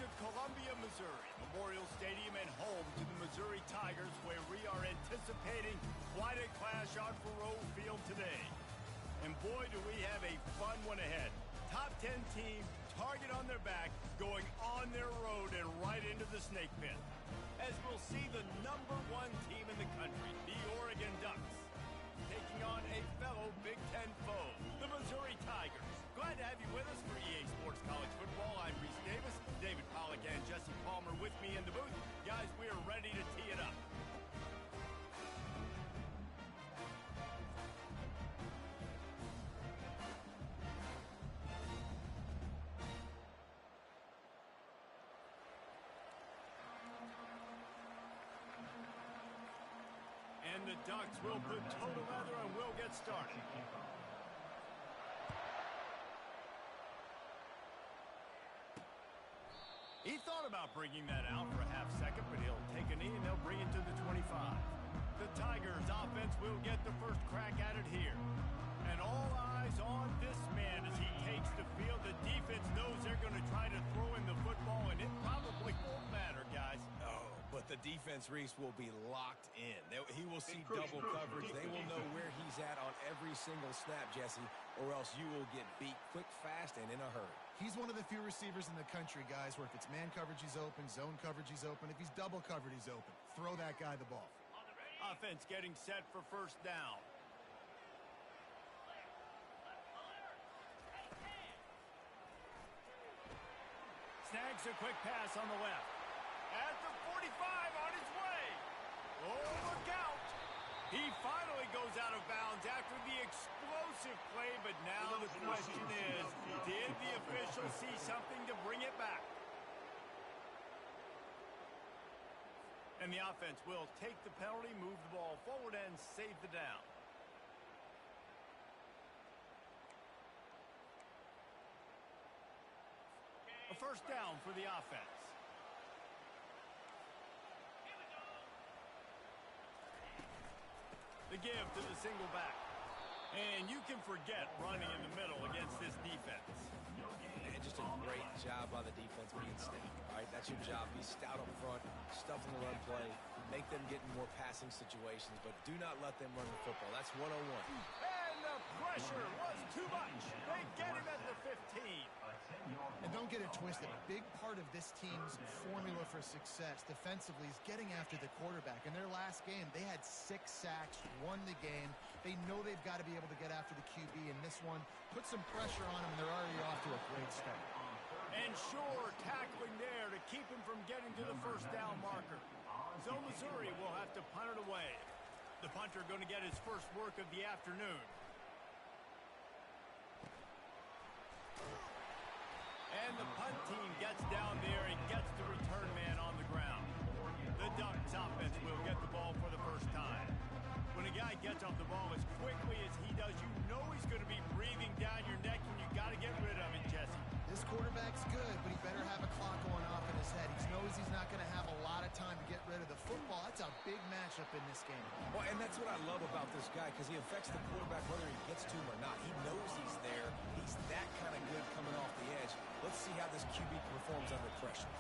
to Columbia, Missouri, Memorial Stadium and home to the Missouri Tigers, where we are anticipating quite a clash on Faurot Field today. And boy, do we have a fun one ahead. Top 10 team, target on their back, going on their road and right into the snake pit. As we'll see the #1 team in the country, the Oregon Ducks, taking on a fellow Big Ten foe, the Missouri Tigers. Glad to have you with us for EA Sports College Football. I'm Reese Davis, David Pollack and Jesse Palmer with me in the booth. Guys, we are ready to tee it up. And the Ducks will put toe to leather and we'll get started. He thought about bringing that out for a half second, but he'll take a knee and they'll bring it to the 25. The Tigers offense will get the first crack at it here. And all eyes on this man as he takes the field. The defense knows they're going to try to throw in the football, and it probably won't matter, guys. Oh, but the defense, Reese, will be locked in. He will see double coverage. They will know where he's at on every single snap, Jesse, or else you will get beat quick, fast, and in a hurry. He's one of the few receivers in the country, guys, where if it's man coverage, he's open, zone coverage, he's open. If he's double covered, he's open. Throw that guy the ball. Offense getting set for first down. Snags a quick pass on the left. At the 45 on his way. Oh, look out. He finally goes out of bounds after the explosive play, but now the question is, did the official see something to bring it back? And the offense will take the penalty, move the ball forward, and save the down. A first down for the offense. The give to the single back. And you can forget running in the middle against this defense. And just a great job by the defense being stout. All right, that's your job. Be stout up front, stuff in the run play, make them get in more passing situations, but do not let them run the football. That's 101. And the pressure was too much. They get him at the 15. And don't get it twisted. A big part of this team's formula for success defensively is getting after the quarterback. In their last game, they had 6 sacks, won the game. They know they've got to be able to get after the QB. In this one, put some pressure on them, and they're already off to a great start. And sure, tackling there to keep him from getting to the first down marker. So Missouri will have to punt it away. The punter going to get his first work of the afternoon. And the punt team gets down there and gets the return man on the ground. The Ducks offense will get the ball for the first time. When a guy gets off the ball as quickly as he does, you know he's going to be breathing down your neck, and you got to get rid of it, Jesse. This quarterback's good, but he better have a clock going off in his head. He knows he's not going to have a lot of time to get rid of the football. That's a big matchup in this game. Well, and that's what I love about this guy, because he affects the quarterback whether he gets to him or not. He knows he's there. He's that kind of good coming off the edge. Let's see how this QB performs under pressure.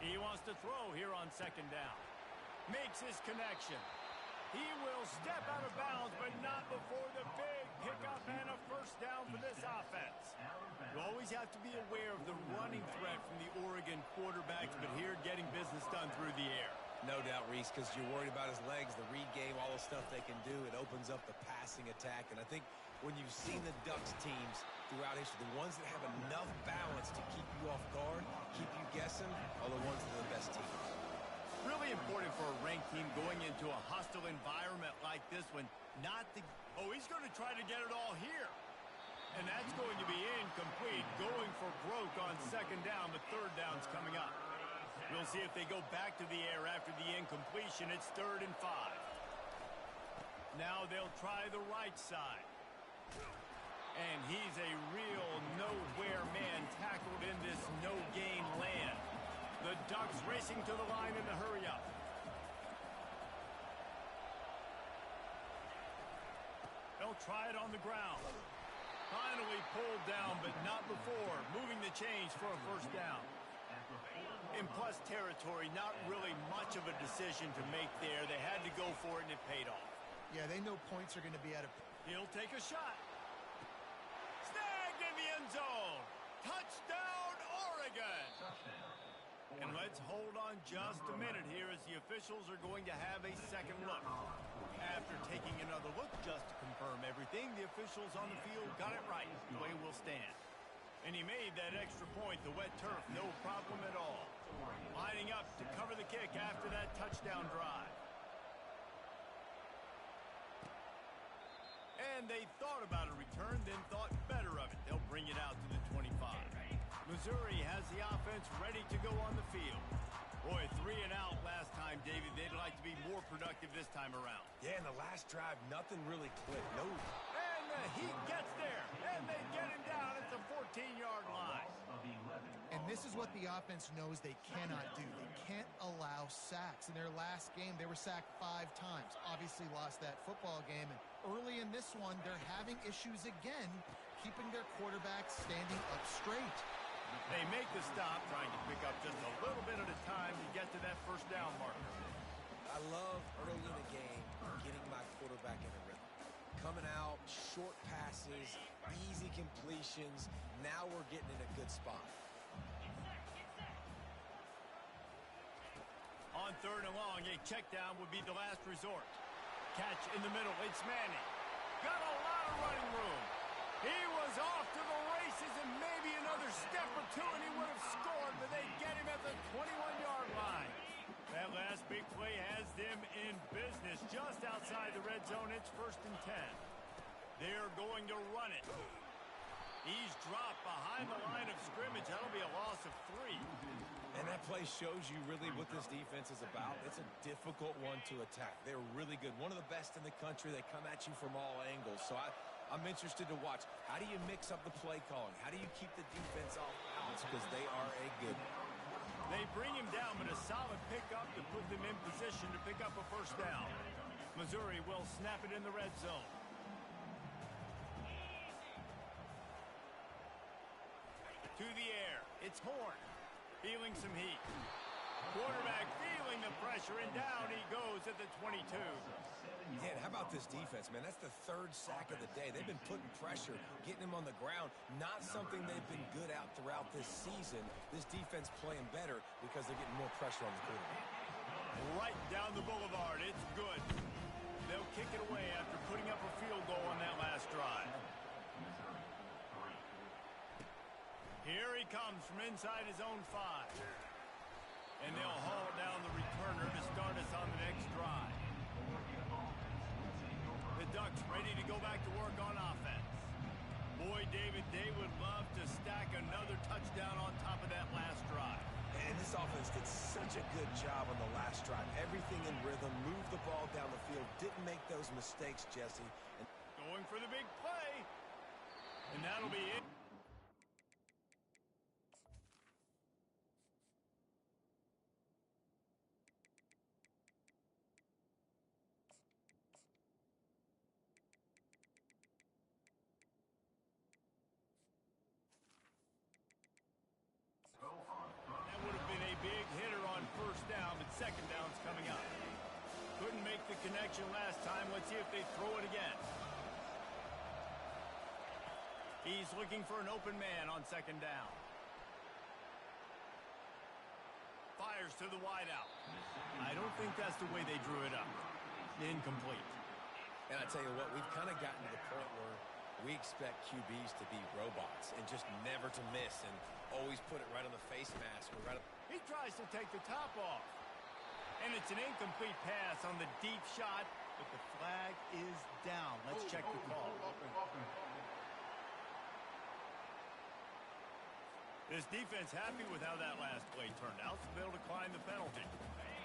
He wants to throw here on second down. Makes his connection. He will step out of bounds, but not before the big pickup and a first down for this offense. You always have to be aware of the running threat from the Oregon quarterbacks, but here getting business done through the air. No doubt, Reese, because you're worried about his legs, the read game, all the stuff they can do. It opens up the passing attack. And I think when you've seen the Ducks teams throughout history, the ones that have enough balance to keep you off guard, keep you guessing, are the ones that are the best teams. Really important for a ranked team going into a hostile environment like this one. Oh, he's going to try to get it all here. And that's going to be incomplete. Going for broke on second down, but third down's coming up. We'll see if they go back to the air after the incompletion. It's 3rd and 5. Now they'll try the right side. And he's a real nowhere man tackled in this no-gain land. The Ducks racing to the line in the hurry-up. They'll try it on the ground. Finally pulled down, but not before moving the chains for a first down. In plus territory, not really much of a decision to make there. They had to go for it, and it paid off. Yeah, they know points are going to be out of... He'll take a shot. Snagged in the end zone. Touchdown, Oregon. And let's hold on just a minute here as the officials are going to have a second look. After taking another look just to confirm everything, the officials on the field got it right. The way will stand. And he made that extra point, the wet turf, no problem at all. Lining up to cover the kick after that touchdown drive. And they thought about a return, then thought better of it. They'll bring it out to the 25. Missouri has the offense ready to go on the field. Boy, 3 and out last time, David. They'd like to be more productive this time around. Yeah, in the last drive, nothing really clicked. No. And the Heat gets there, and they get him down at the 14-yard line. And this is what the offense knows they cannot do. They can't allow sacks. In their last game, they were sacked 5 times. Obviously lost that football game. And early in this one, they're having issues again, keeping their quarterback standing up straight. They make the stop, trying to pick up just a little bit at a time to get to that first down marker. I love early in the game getting my quarterback in a rhythm. Coming out, short passes, easy completions. Now we're getting in a good spot. On 3rd and long, a check down would be the last resort. Catch in the middle. It's Manning. Got a lot of running room. He was off to the races, and maybe another step or two, and he would have scored, but they get him at the 21-yard line. That last big play has them in business just outside the red zone. It's 1st and 10. They're going to run it. He's dropped behind the line of scrimmage. That'll be a loss of 3. And that play shows you really what this defense is about. It's a difficult one to attack. They're really good. One of the best in the country. They come at you from all angles. So I'm interested to watch. How do you mix up the play calling? How do you keep the defense off balance? Because they are a good one. They bring him down, but a solid pickup to put them in position to pick up a first down. Missouri will snap it in the red zone. To the air. It's Horn. Feeling some heat. Quarterback feeling the pressure, and down he goes at the 22. Yeah, and how about this defense, man? That's the 3rd sack of the day. They've been putting pressure, getting him on the ground. Not something they've been good at throughout this season. This defense playing better because they're getting more pressure on the quarterback. Right down the boulevard. It's good. They'll kick it away after putting up a field goal on that last drive. Here he comes from inside his own 5. And they'll haul down the returner to start us on the next drive. The Ducks ready to go back to work on offense. Boy, David, they would love to stack another touchdown on top of that last drive. And this offense did such a good job on the last drive. Everything in rhythm, moved the ball down the field, didn't make those mistakes, Jesse. And going for the big play. And that'll be it. That would have been a big hitter on first down, but second down's coming up. Couldn't make the connection last time. Let's see if they throw it again. He's looking for an open man on second down. Fires to the wideout. I don't think that's the way they drew it up. Incomplete. I tell you what, we've kind of gotten to the point where we expect QBs to be robots and just never to miss and always put it right on the face mask. Or right. He tries to take the top off. And it's an incomplete pass on the deep shot, but the flag is down. Let's check the call. This defense happy with how that last play turned out, so they'll decline the penalty.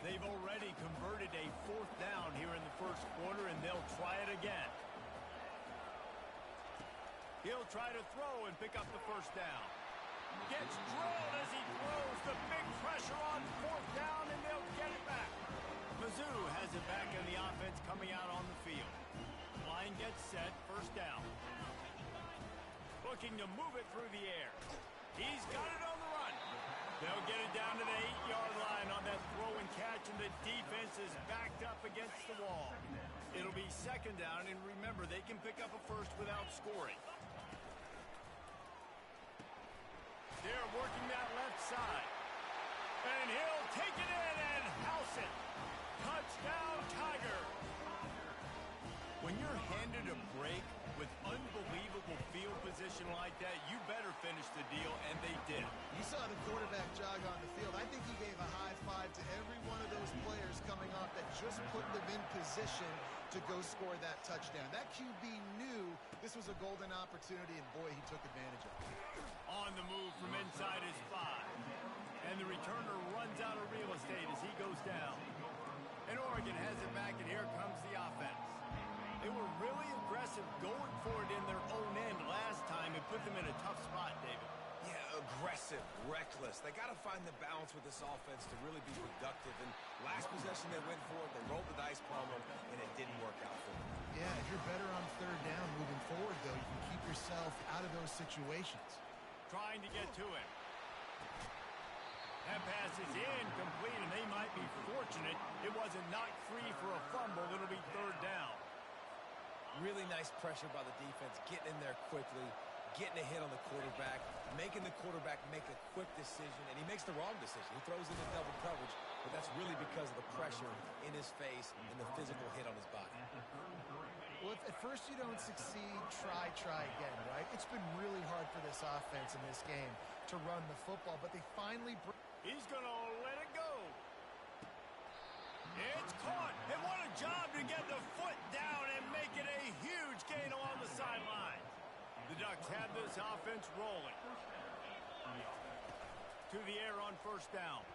They've already converted a 4th down here in the first quarter, and they'll try it again. He'll try to throw and pick up the first down. Gets drilled as he throws. The big pressure on 4th down, and they'll get it back. Mizzou has it back in the offense coming out on the field. Line gets set, first down. Looking to move it through the air. He's got it on the run. They'll get it down to the 8-yard line on that throw and catch, and the defense is backed up against the wall. It'll be second down, and remember, they can pick up a first without scoring. They're working that left side. And he'll take it in and house it. Touchdown, Tiger. When you're handed a break with unbelievable field position like that, you better finish the deal, and they did. You saw the quarterback jog on the field. I think he gave a high five to every one of those players coming off that just put them in position to go score that touchdown. That QB knew this was a golden opportunity, and boy, he took advantage of it. On the move from inside his 5. And the returner runs out of real estate as he goes down. And Oregon has it back, and here comes the offense. They were really aggressive going for it in their own end last time and put them in a tough spot, David. Yeah, aggressive, reckless. They got to find the balance with this offense to really be productive. And last possession they went for it, they rolled the dice, Palmer, and it didn't work out for them. Yeah, if you're better on third down moving forward, though, you can keep yourself out of those situations. Trying to get to it. That pass is incomplete, and they might be fortunate it wasn't knocked free for a fumble. It'll be third down. Really nice pressure by the defense, getting in there quickly, getting a hit on the quarterback, making the quarterback make a quick decision, and he makes the wrong decision. He throws into double coverage, but that's really because of the pressure in his face and the physical hit on his body. Well, if at first you don't succeed, try again, right? It's been really hard for this offense in this game to run the football, but they finally... He's going to let it go. It's caught. And what a job to get the foot down and make it a huge gain along the sideline. The Ducks have this offense rolling. To the air on first down.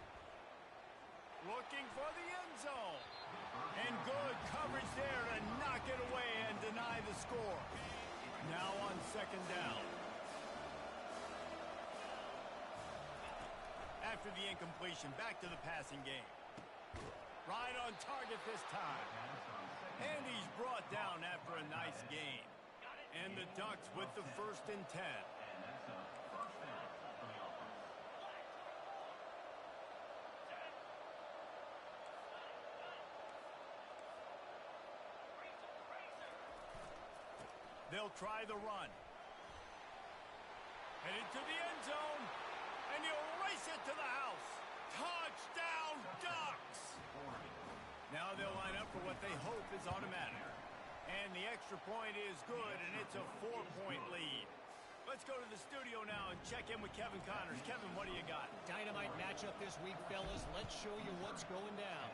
Looking for the end zone. And good coverage there to knock it away and deny the score. Now on second down. After the incompletion, back to the passing game. Right on target this time. And he's brought down after a nice gain. And the Ducks with the 1st and 10. They'll try the run. Headed to the end zone. And he'll race it to the house. Touchdown, Ducks! Now they'll line up for what they hope is automatic. And the extra point is good, and it's a 4-point lead. Let's go to the studio now and check in with Kevin Connors. Kevin, what do you got? Dynamite matchup this week, fellas. Let's show you what's going down.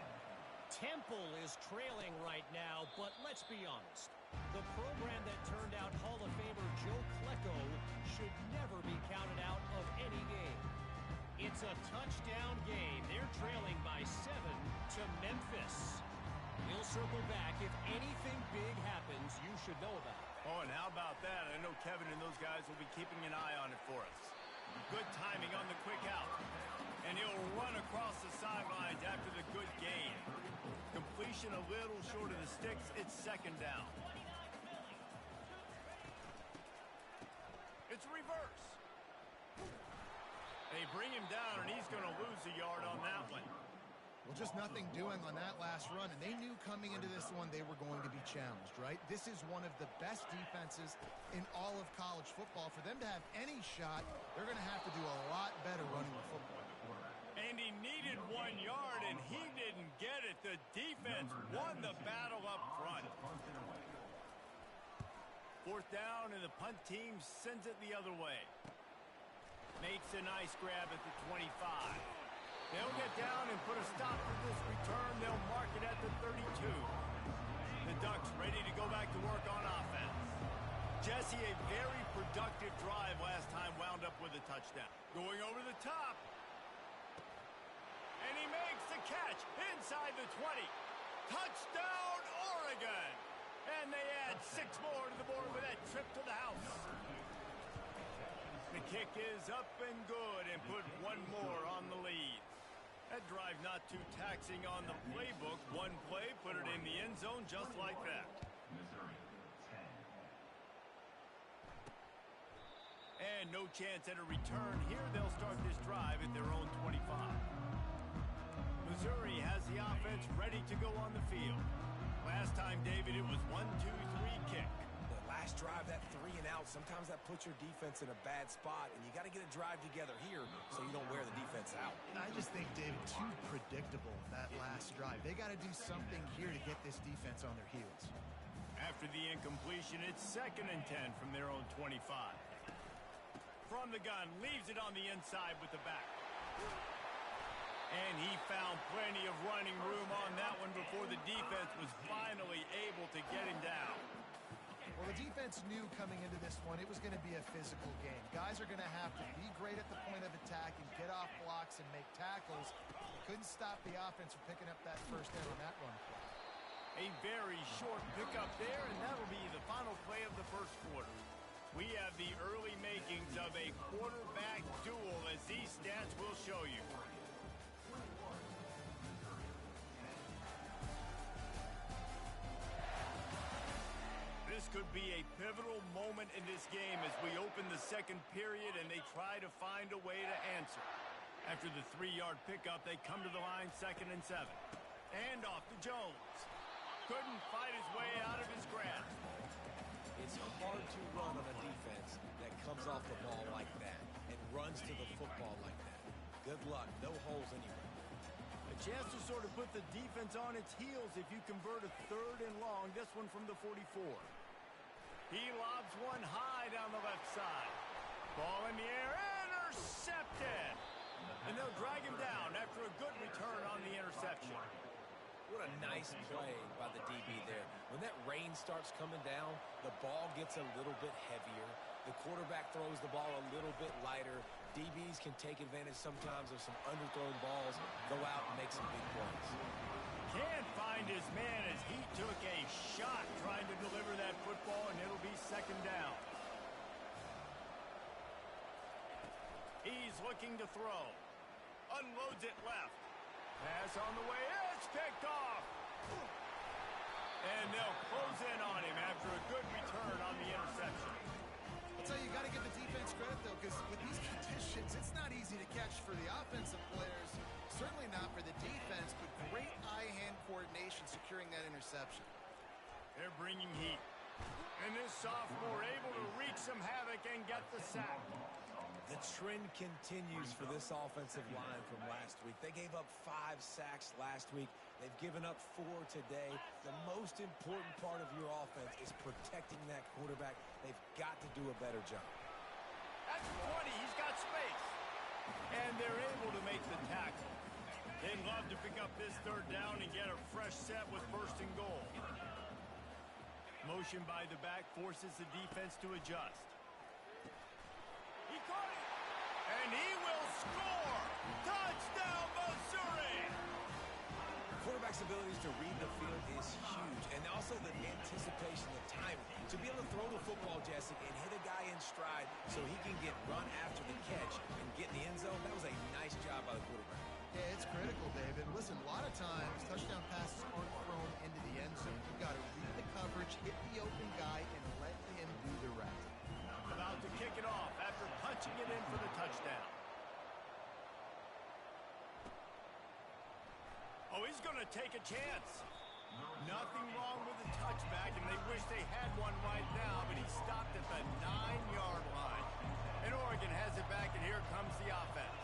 Temple is trailing right now, but let's be honest. The program that turned out Hall of Famer Joe Klecko should never be counted out of any game. It's a touchdown game. They're trailing by 7 to Memphis. We'll circle back. If anything big happens, you should know about it. Oh, and how about that? I know Kevin and those guys will be keeping an eye on it for us. Good timing on the quick out. And he'll run across the sidelines after the good gain. Completion a little short of the sticks. It's second down. It's reverse. They bring him down, and he's going to lose a yard on that one. Well, just nothing doing on that last run, and they knew coming into this one they were going to be challenged, right? This is one of the best defenses in all of college football. For them to have any shot, they're going to have to do a lot better running the football. And he needed 1 yard, and he didn't get it. The defense won the battle up front. Fourth down, and the punt team sends it the other way. Makes a nice grab at the 25. They'll get down and put a stop to this return. They'll mark it at the 32. The Ducks ready to go back to work on offense. Jesse, a very productive drive last time, wound up with a touchdown. Going over the top. And he makes the catch inside the 20. Touchdown, Oregon! And they add 6 more to the board with that trip to the house. The kick is up and good and put 1 more on the lead. That drive not too taxing on the playbook. 1 play, put it in the end zone just like that. And And no chance at a return here. They'll start this drive at their own 25. Missouri has the offense ready to go on the field. Last time, David, it was 1-2-3 kick. The last drive, that 3 and out, sometimes that puts your defense in a bad spot, and you got to get a drive together here so you don't wear the defense out. I just think, David, too predictable, that last drive. They got to do something here to get this defense on their heels. After the incompletion, it's 2nd and 10 from their own 25. From the gun, leaves it on the inside with the back. And he found plenty of running room on that one before the defense was finally able to get him down. Well, the defense knew coming into this one it was going to be a physical game. Guys are going to have to be great at the point of attack and get off blocks and make tackles. They couldn't stop the offense from picking up that first down on that run play. A very short pickup there, and that'll be the final play of the first quarter. We have the early makings of a quarterback duel, as these stats will show you. This could be a pivotal moment in this game as we open the second period and they try to find a way to answer. After the 3-yard pickup, they come to the line 2nd and 7. And off to Jones. Couldn't fight his way out of his grasp. It's hard to run on a defense that comes off the ball like that and runs to the football like that. Good luck. No holes anywhere. A chance to sort of put the defense on its heels if you convert a 3rd and long. This one from the 44. He lobs one high down the left side. Ball in the air. Intercepted. And they'll drag him down after a good return on the interception. What a nice play by the DB there. When that rain starts coming down, the ball gets a little bit heavier. The quarterback throws the ball a little bit lighter. DBs can take advantage sometimes of some underthrown balls, go out and make some big plays. Can't find his man as he took a shot trying to deliver that football, and it'll be 2nd down. He's looking to throw. Unloads it left. Pass on the way. It's picked off. And they'll close in on him after a good return on the interception. I'll tell you, you got to give the defense credit, though, because with these conditions, it's not easy to catch for the offensive players. Certainly not for the defense, but great eye-hand coordination securing that interception. They're bringing heat. And this sophomore able to wreak some havoc and get the sack. The trend continues for this offensive line from last week. They gave up 5 sacks last week. They've given up 4 today. The most important part of your offense is protecting that quarterback. They've got to do a better job. That's 20. He's got space. And they're able to make the tackle. They'd love to pick up this 3rd down and get a fresh set with 1st and goal. Motion by the back forces the defense to adjust. He caught it. And he will score. Touchdown, Missouri. Quarterback's abilities to read the field is huge, and also the anticipation, the timing. To be able to throw the football, Jesse, and hit a guy in stride so he can get run after the catch and get in the end zone, that was a nice job by the quarterback. Yeah, it's critical, David. Listen, a lot of times, touchdown passes aren't thrown into the end zone. You've got to read the coverage, hit the open guy, and let him do the rest. About to kick it off after punching it in for the touchdown. Oh, he's going to take a chance. Nothing wrong with the touchback, and they wish they had one right now, but he stopped at the 9-yard line. And Oregon has it back, and here comes the offense.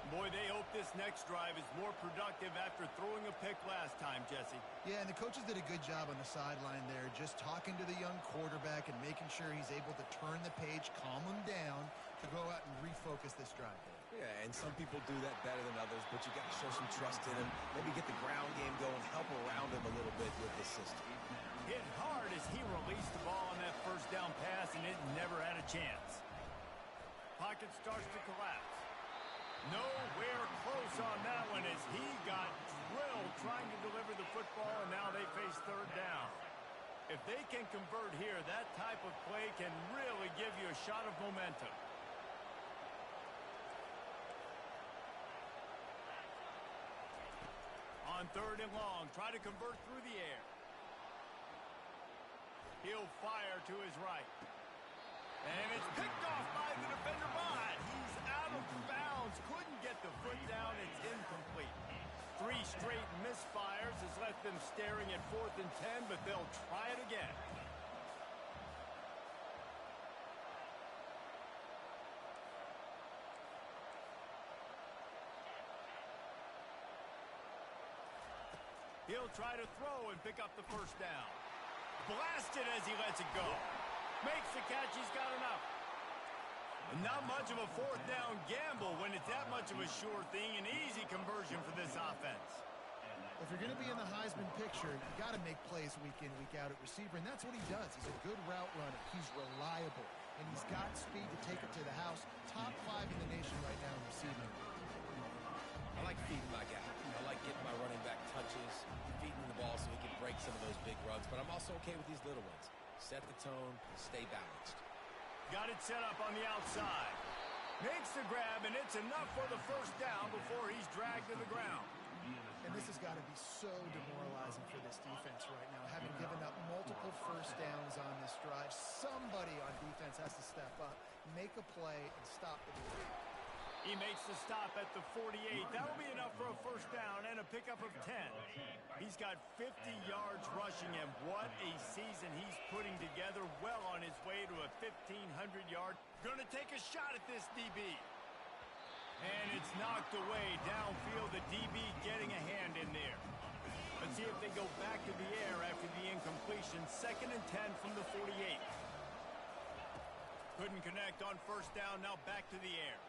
Boy, they hope this next drive is more productive after throwing a pick last time, Jesse. Yeah, and the coaches did a good job on the sideline there, just talking to the young quarterback and making sure he's able to turn the page, calm him down, to go out and refocus this drive. Yeah, and some people do that better than others, but you got to show some trust in him. Maybe get the ground game going, help around him a little bit with the system. Hit hard as he released the ball on that 1st down pass, and it never had a chance. Pocket starts to collapse. Nowhere close on that one as he got drilled trying to deliver the football, and now they face 3rd down. If they can convert here, that type of play can really give you a shot of momentum. On 3rd and long, try to convert through the air. He'll fire to his right. And it's picked off by the defender, but he's out of bounds. Couldn't get the foot down. It's incomplete. 3 straight misfires has left them staring at 4th and 10, but they'll try it again. He'll try to throw and pick up the first down. Blasted as he lets it go. Makes the catch. He's got enough. Not much of a 4th down gamble when it's that much of a sure thing. An easy conversion for this offense. If you're going to be in the Heisman picture, you got to make plays week in, week out at receiver, and that's what he does. He's a good route runner. He's reliable, and he's got speed to take it to the house. Top 5 in the nation right now in receiving. I like feeding my guy. I like getting my running back touches, feeding the ball so he can break some of those big runs, but I'm also okay with these little ones. Set the tone, stay balanced. Got it set up on the outside. Makes the grab, and it's enough for the first down before he's dragged to the ground. And this has got to be so demoralizing for this defense right now, having given up multiple first downs on this drive. Somebody on defense has to step up, make a play, and stop the delay. He makes the stop at the 48. That'll be enough for a first down and a pickup of 10. He's got 50 yards rushing, and what a season he's putting together, well on his way to a 1,500-yard. Gonna take a shot at this DB. And it's knocked away downfield. The DB getting a hand in there. Let's see if they go back to the air after the incompletion. 2nd and 10 from the 48. Couldn't connect on first down. Now back to the air.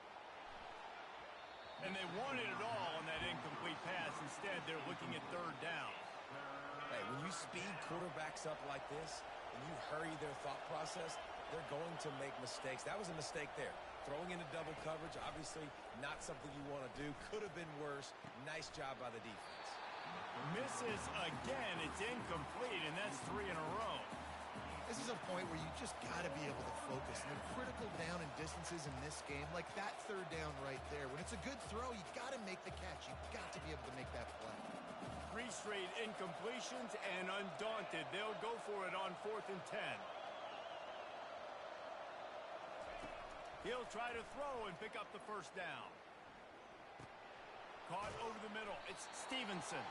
And they wanted it all on that incomplete pass. Instead, they're looking at 3rd down. Hey, when you speed quarterbacks up like this, and you hurry their thought process, they're going to make mistakes. That was a mistake there. Throwing into double coverage, obviously not something you want to do. Could have been worse. Nice job by the defense. Misses again. It's incomplete, and that's 3 in a row. This is a point where you just got to be able to focus. And they're critical down and distances in this game, like that 3rd down right there. When it's a good throw, you got to make the catch. You got to be able to make that play. 3 straight incompletions, and undaunted, they'll go for it on 4th and 10. He'll try to throw and pick up the first down. Caught over the middle. It's Stevenson.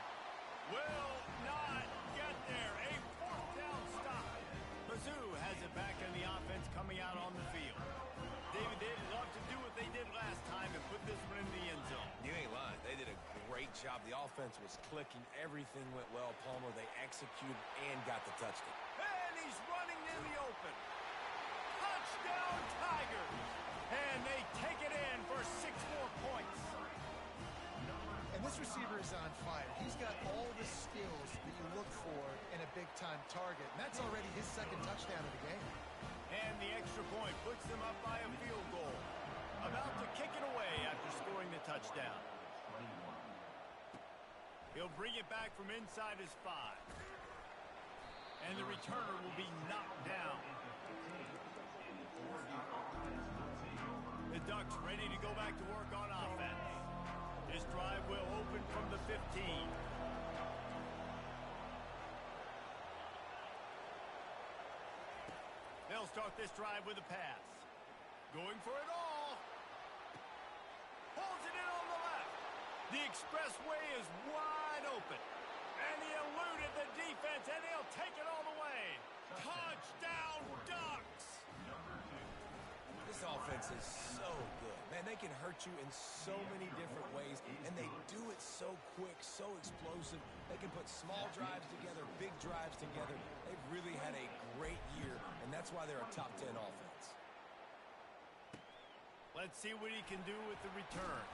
Will not get there. A 4th down stop. Mizzou has it back in the offense coming out on the field. David, they'd love to do what they did last time and put this one in the end zone. You ain't lying. They did a great job. The offense was clicking. Everything went well. Palmer, they executed and got the touchdown. And he's running in the open. Touchdown, Tigers. And they take it in for 6 more points. And this receiver is on fire. He's got all the skills that you look for in a big-time target. And that's already his 2nd touchdown of the game. And the extra point puts them up by a field goal. About to kick it away after scoring the touchdown. He'll bring it back from inside his 5. And the returner will be knocked down. The Ducks ready to go back to work on offense. This drive will open from the 15. They'll start this drive with a pass. Going for it all. Pulls it in on the left. The expressway is wide open. And he eluded the defense, and he'll take it all the way. Touchdown, Ducks! This offense is so good. Man, they can hurt you in so many different ways, and they do it so quick, so explosive. They can put small drives together, big drives together. They've really had a great year, and that's why they're a top 10 offense. Let's see what he can do with the return.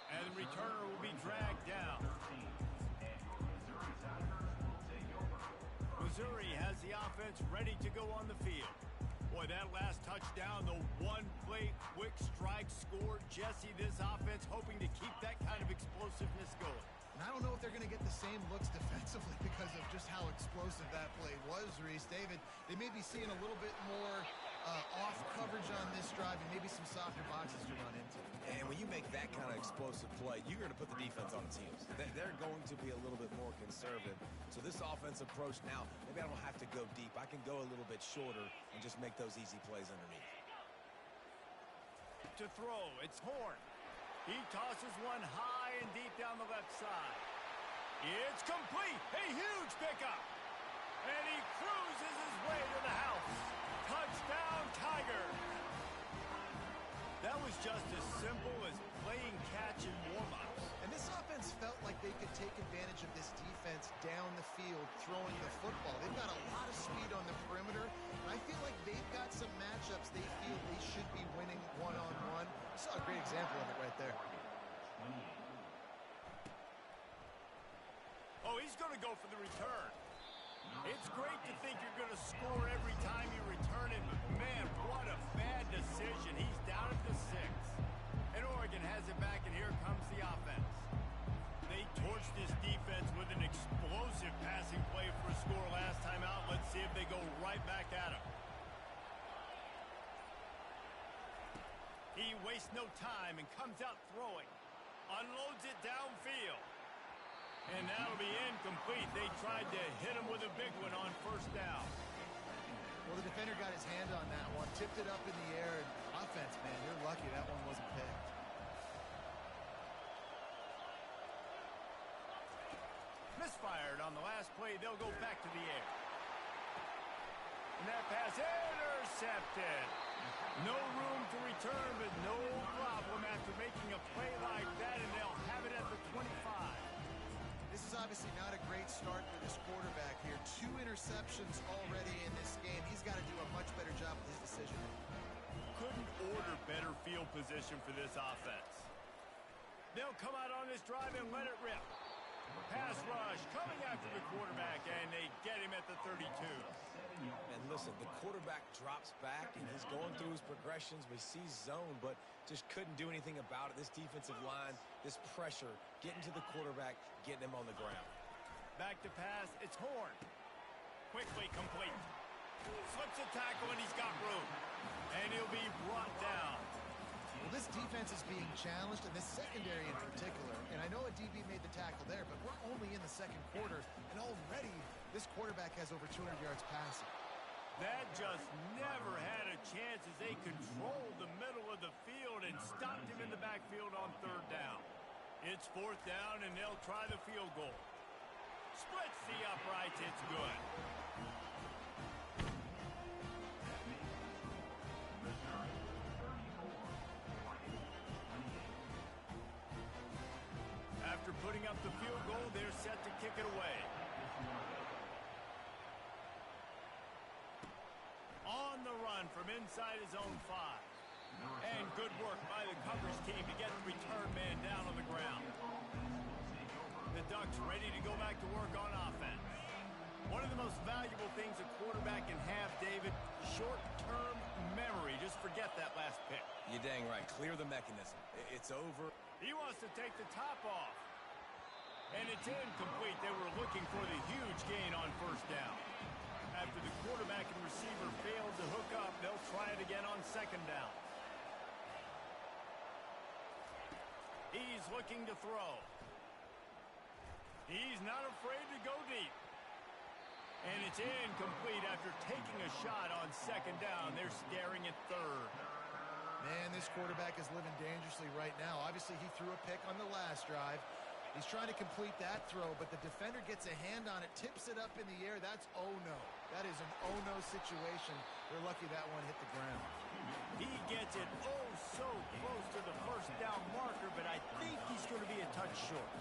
And the returner will be dragged down. Missouri has the offense ready to go on the field. Boy, that last touchdown, the one-play quick strike score. Jesse, this offense hoping to keep that kind of explosiveness going. And I don't know if they're going to get the same looks defensively because of just how explosive that play was, Reese. David, they may be seeing a little bit more off coverage on this drive and maybe some softer boxes to run into. And when you make that kind of explosive play, you're going to put the defense on its heels. They're going to be a little bit more conservative. So So this offense approach now, maybe I don't have to go deep. I can go a little bit shorter and just make those easy plays underneath. To throw, it's Horn. He tosses one high and deep down the left side. It's complete. A huge pickup. And he cruises his way to the house. Touchdown, Tigers. That was just as simple as playing catch in warm-ups. And this offense felt like they could take advantage of this defense down the field throwing the football. They've got a lot of speed on the perimeter. And I feel like they've got some matchups they feel they should be winning one-on-one. Saw a great example of it right there. Oh, he's going to go for the return. It's great to think you're going to score every time you return it, but man, what a bad decision. He's down at the 6. And Oregon has it back, and here comes the offense. They torched this defense with an explosive passing play for a score last time out. Let's see if they go right back at him. He wastes no time and comes out throwing. Unloads it downfield. And that'll be incomplete. They tried to hit him with a big one on first down. Well, the defender got his hand on that one, tipped it up in the air, and offense, man, you're lucky that one wasn't picked. Misfired on the last play. They'll go back to the air. And that pass intercepted. No room to return, but no problem after making a play like that, and they'll have it at the 25. This is obviously not a great start for this quarterback here. 2 interceptions already in this game. He's got to do a much better job with his decision. Couldn't order better field position for this offense. They'll come out on this drive and let it rip. Pass rush coming after the quarterback, and they get him at the 32. And listen, the quarterback drops back, and he's going through his progressions. We see zone, but just couldn't do anything about it. This defensive line, this pressure, getting to the quarterback, getting him on the ground. Back to pass. It's Horn. Quickly complete. Slips a tackle, and he's got room. And he'll be brought down. Well, this defense is being challenged, and this secondary in particular. And I know a DB made the tackle there, but we're only in the second quarter, and already this quarterback has over 200 yards passing. That just never had a chance as they controlled the middle of the field and stopped him in the backfield on third down. It's fourth down, and they'll try the field goal. Splits the uprights. It's good. After putting up the field goal, they're set to kick it away. On the run from inside his own 5. And good work by the coverage team to get the return man down on the ground. The Ducks ready to go back to work on offense. One of the most valuable things a quarterback can have, David, short-term memory. Just forget that last pick. You're dang right. Clear the mechanism. It's over. He wants to take the top off. And it's incomplete. They were looking for the huge gain on first down. After the quarterback and receiver failed to hook up, they'll try it again on second down. He's looking to throw. He's not afraid to go deep. And it's incomplete after taking a shot on second down. They're staring at third. Man, this quarterback is living dangerously right now. Obviously, he threw a pick on the last drive. He's trying to complete that throw, but the defender gets a hand on it, tips it up in the air. That's oh-no. That is an oh-no situation. They're lucky that one hit the ground. He gets it oh so close to the first down marker, but I think he's going to be a touch short.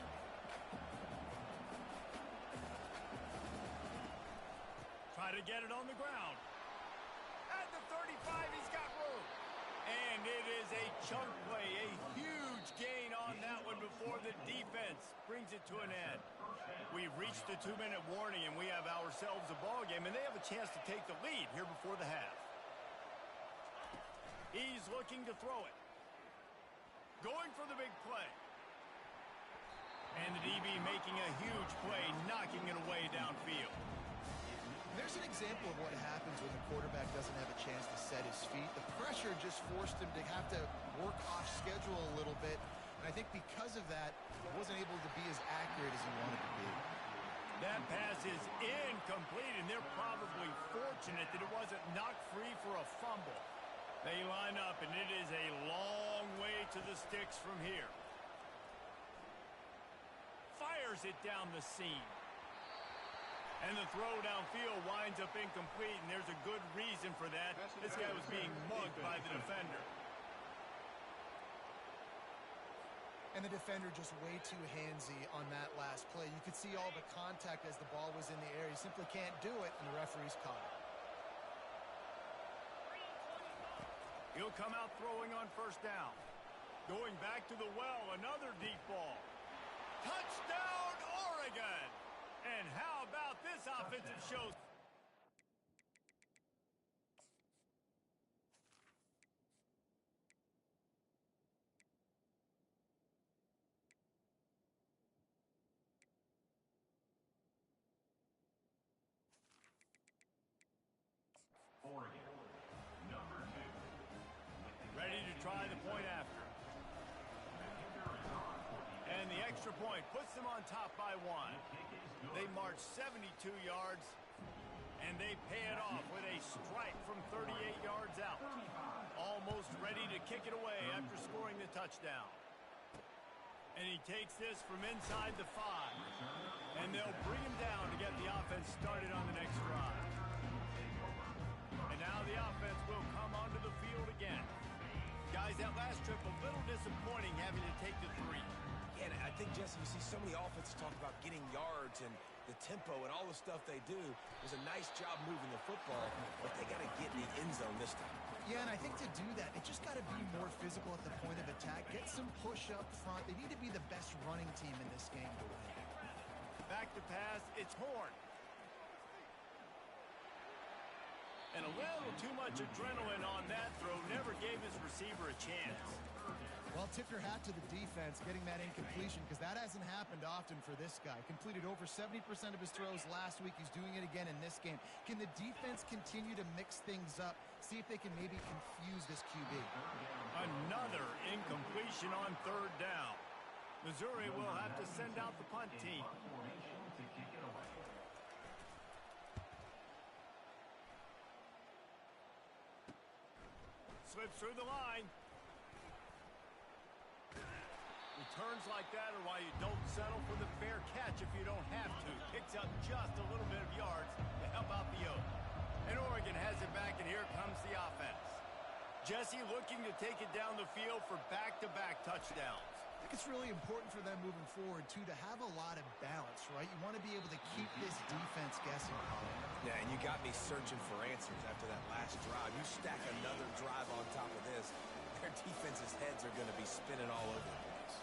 Try to get it on the ground. At the 35, he's got room. And it is a chunk play, a huge gain on that one before the defense brings it to an end. We've reached the 2-minute warning, and we have ourselves a ball game, and they have a chance to take the lead here before the half. He's looking to throw it. Going for the big play. And the DB making a huge play, knocking it away downfield. There's an example of what happens when the quarterback doesn't have a chance to set his feet. The pressure just forced him to have to work off schedule a little bit. And I think because of that, he wasn't able to be as accurate as he wanted to be. That pass is incomplete, and they're probably fortunate that it wasn't knocked free for a fumble. They line up, and it is a long way to the sticks from here. Fires it down the seam. And the throw downfield winds up incomplete, and there's a good reason for that. This guy was being mugged by the defender. And the defender just way too handsy on that last play. You could see all the contact as the ball was in the air. You simply can't do it, and the referee's caught it. He'll come out throwing on first down. Going back to the well, another deep ball. Touchdown, Oregon! And how about this offensive show? Oregon, number 2. Ready to try the point after. And the extra point puts them on top by 1. They march 72 yards, and they pay it off with a strike from 38 yards out. Almost ready to kick it away after scoring the touchdown. And he takes this from inside the 5. And they'll bring him down to get the offense started on the next drive. And now the offense will come onto the field again. Guys, that last trip a little disappointing having to take the 3. Yeah, I think, Jesse, you see so many offenses talk about getting yards and the tempo and all the stuff they do. It was a nice job moving the football, but they got to get in the end zone this time. Yeah, and I think to do that, they just got to be more physical at the point of attack. Get some push up front. They need to be the best running team in this game to win. Back to pass, it's Horn. And a little too much adrenaline on that throw never gave his receiver a chance. Well, tip your hat to the defense getting that incompletion, because that hasn't happened often for this guy. Completed over 70% of his throws last week. He's doing it again in this game. Can the defense continue to mix things up? See if they can maybe confuse this QB. Another incompletion on third down. Missouri will have to send out the punt team. Slips through the line. Returns like that are why you don't settle for the fair catch if you don't have to. Picks up just a little bit of yards to help out the Oak. And Oregon has it back, and here comes the offense. Jesse looking to take it down the field for back-to-back touchdowns. I think it's really important for them moving forward, too, to have a lot of balance, right? You want to be able to keep this defense guessing. Yeah, and you got me searching for answers after that last drive. You stack another drive on top of this, their defense's heads are going to be spinning all over the place.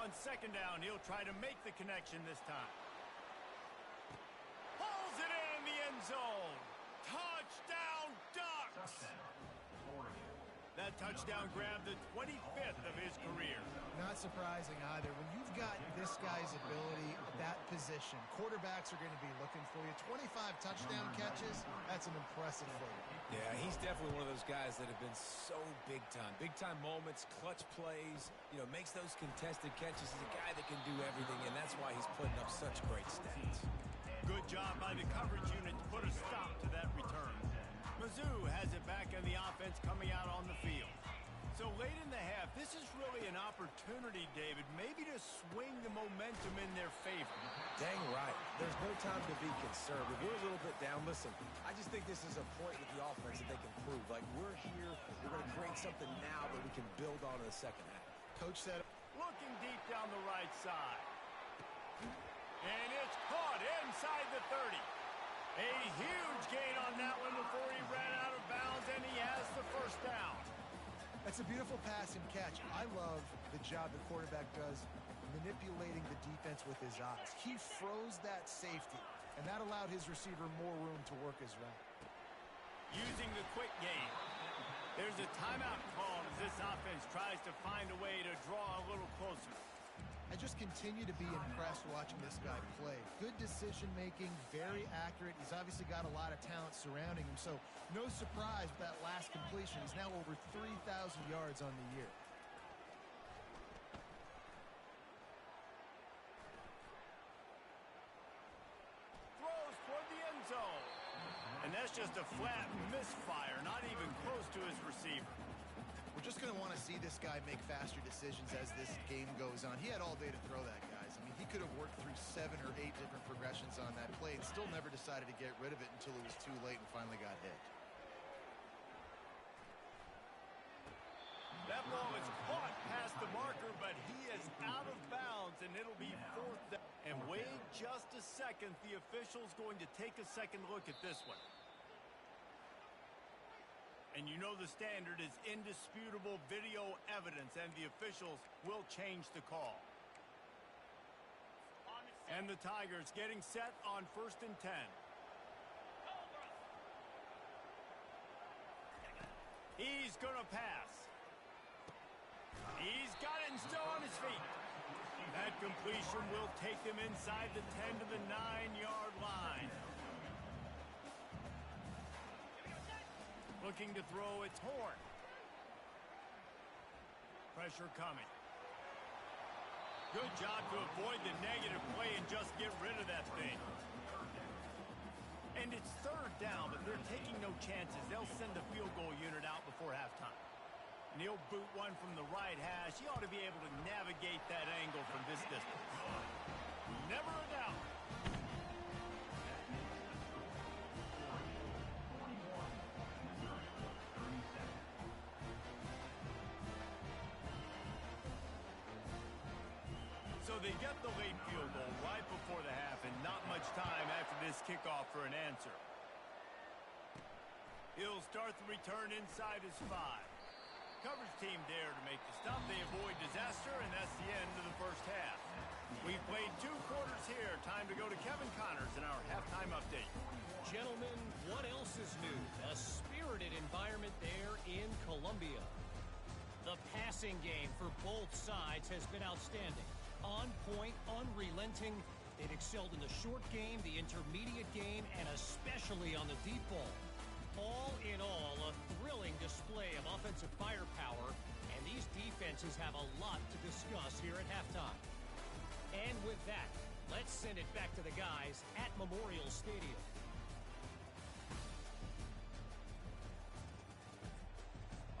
On second down, he'll try to make the connection this time. Pulls it in the end zone. Touchdown, Ducks! That touchdown grabbed the 25th of his career. Not surprising either. When you've got this guy's ability at that position, quarterbacks are going to be looking for you. 25 touchdown catches, that's an impressive figure. Yeah, he's definitely one of those guys that have been so big time. Big time moments, clutch plays, makes those contested catches. He's a guy that can do everything, and that's why he's putting up such great stats. Good job by the coverage unit to put a stop to that return. Mizzou has it back on the offense coming out on the field. So late in the half, this is really an opportunity, David, maybe to swing the momentum in their favor. Dang right. There's no time to be conservative. We're a little bit down. Listen, I just think this is a point with the offense that they can prove. Like, we're here, we're going to create something now that we can build on in the second half. Coach said, looking deep down the right side. And it's caught inside the 30. A huge gain on that one before he ran out of bounds, and he has the first down. That's a beautiful pass and catch. I love the job the quarterback does manipulating the defense with his eyes. He froze that safety, and that allowed his receiver more room to work his route. Using the quick game. There's a timeout call as this offense tries to find a way to draw a little closer. I just continue to be impressed watching this guy play. Good decision-making, very accurate. He's obviously got a lot of talent surrounding him, so no surprise with that last completion. He's now over 3,000 yards on the year. That's just a flat misfire, not even close to his receiver. We're just going to want to see this guy make faster decisions as this game goes on. He had all day to throw that, guys. I mean, he could have worked through 7 or 8 different progressions on that play and still never decided to get rid of it until it was too late and finally got hit. That ball is caught past the marker, but he is out of bounds, and it'll be 4th down. And wait just a second. The official's going to take a second look at this one. And you know the standard is indisputable video evidence, and the officials will change the call. And the Tigers getting set on 1st and 10. He's going to pass. He's got it and still on his feet. That completion will take them inside the 10 to the 9-yard line. Looking to throw, it's Horn. Pressure coming. Good job to avoid the negative play and just get rid of that thing. And it's 3rd down, but they're taking no chances. They'll send the field goal unit out before halftime. And he'll boot one from the right hash. He ought to be able to navigate that angle from this distance. Never a doubt. So they get the late field goal right before the half, and not much time after this kickoff for an answer. He'll start the return inside his 5. Coverage team there to make the stop. They avoid disaster, and that's the end of the first half. We've played 2 quarters here. Time to go to Kevin Connors in our halftime update. Gentlemen, what else is new? A spirited environment there in Columbia. The passing game for both sides has been outstanding. On point, unrelenting. They've excelled in the short game, the intermediate game, and especially on the deep ball. All in all, a thrilling display of offensive firepower, and these defenses have a lot to discuss here at halftime. And with that, let's send it back to the guys at Memorial Stadium.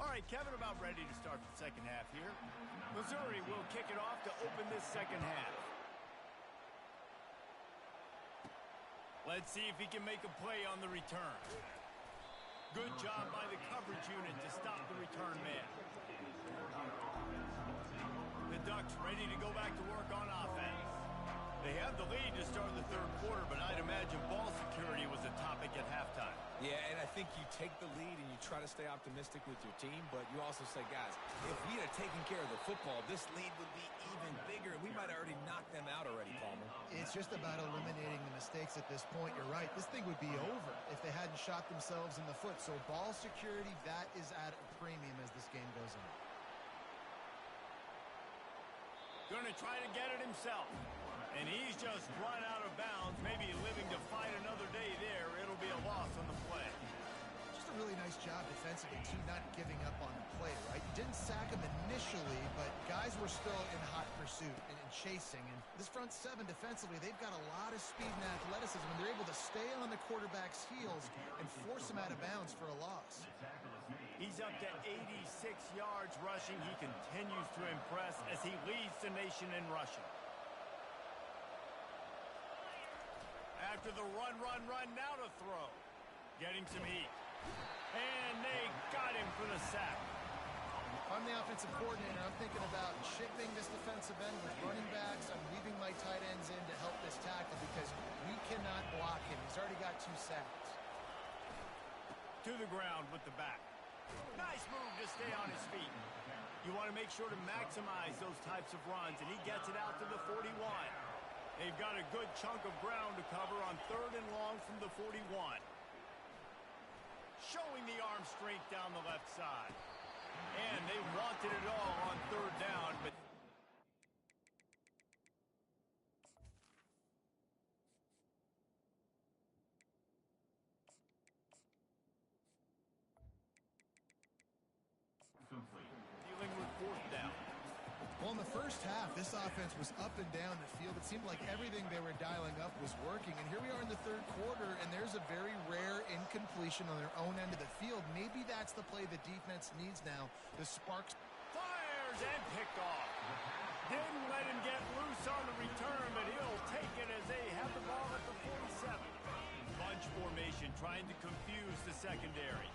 All right, Kevin, about ready to start the second half here. Missouri will kick it off to open this second half. Let's see if he can make a play on the return. Good job by the coverage unit to stop the return man. The Ducks ready to go back to work on offense. They have the lead to start the 3rd quarter, but I'd imagine ball security was a topic at halftime. Yeah, and I think you take the lead and you try to stay optimistic with your team, but you also say, guys, if we had taken care of the football, this lead would be even bigger, and we might have already knocked them out already, Palmer. It's just about eliminating the mistakes at this point. You're right. This thing would be over if they hadn't shot themselves in the foot. So ball security, that is at a premium as this game goes on. Going to try to get it himself. And he's just run out of bounds, maybe living to fight another day there. It'll be a loss on the play. Just a really nice job defensively, too, not giving up on the play, right? You didn't sack him initially, but guys were still in hot pursuit and chasing. And this front 7 defensively, they've got a lot of speed and athleticism, and they're able to stay on the quarterback's heels and force him out of bounds for a loss. He's up to 86 yards rushing. He continues to impress as he leads the nation in rushing. After the run, now to throw. Getting some heat. And they got him for the sack. If I'm the offensive coordinator, I'm thinking about shifting this defensive end with running backs. I'm leaving my tight ends in to help this tackle because we cannot block him. He's already got 2 sacks. To the ground with the back. Nice move to stay on his feet. You want to make sure to maximize those types of runs, and he gets it out to the 41. They've got a good chunk of ground to cover on 3rd and long from the 41. Showing the arm strength down the left side. And they wanted it all on 3rd down, but complete. dealing with 4th down. Well, in the first half, this offense was up and down the field. It seemed like everything they were dialing up was working. And here we are in the third quarter, and there's a very rare incompletion on their own end of the field. Maybe that's the play the defense needs now. The sparks. Fires and picked off. Didn't let him get loose on the return, but he'll take it as they have the ball at the 47. Bunch formation trying to confuse the secondary.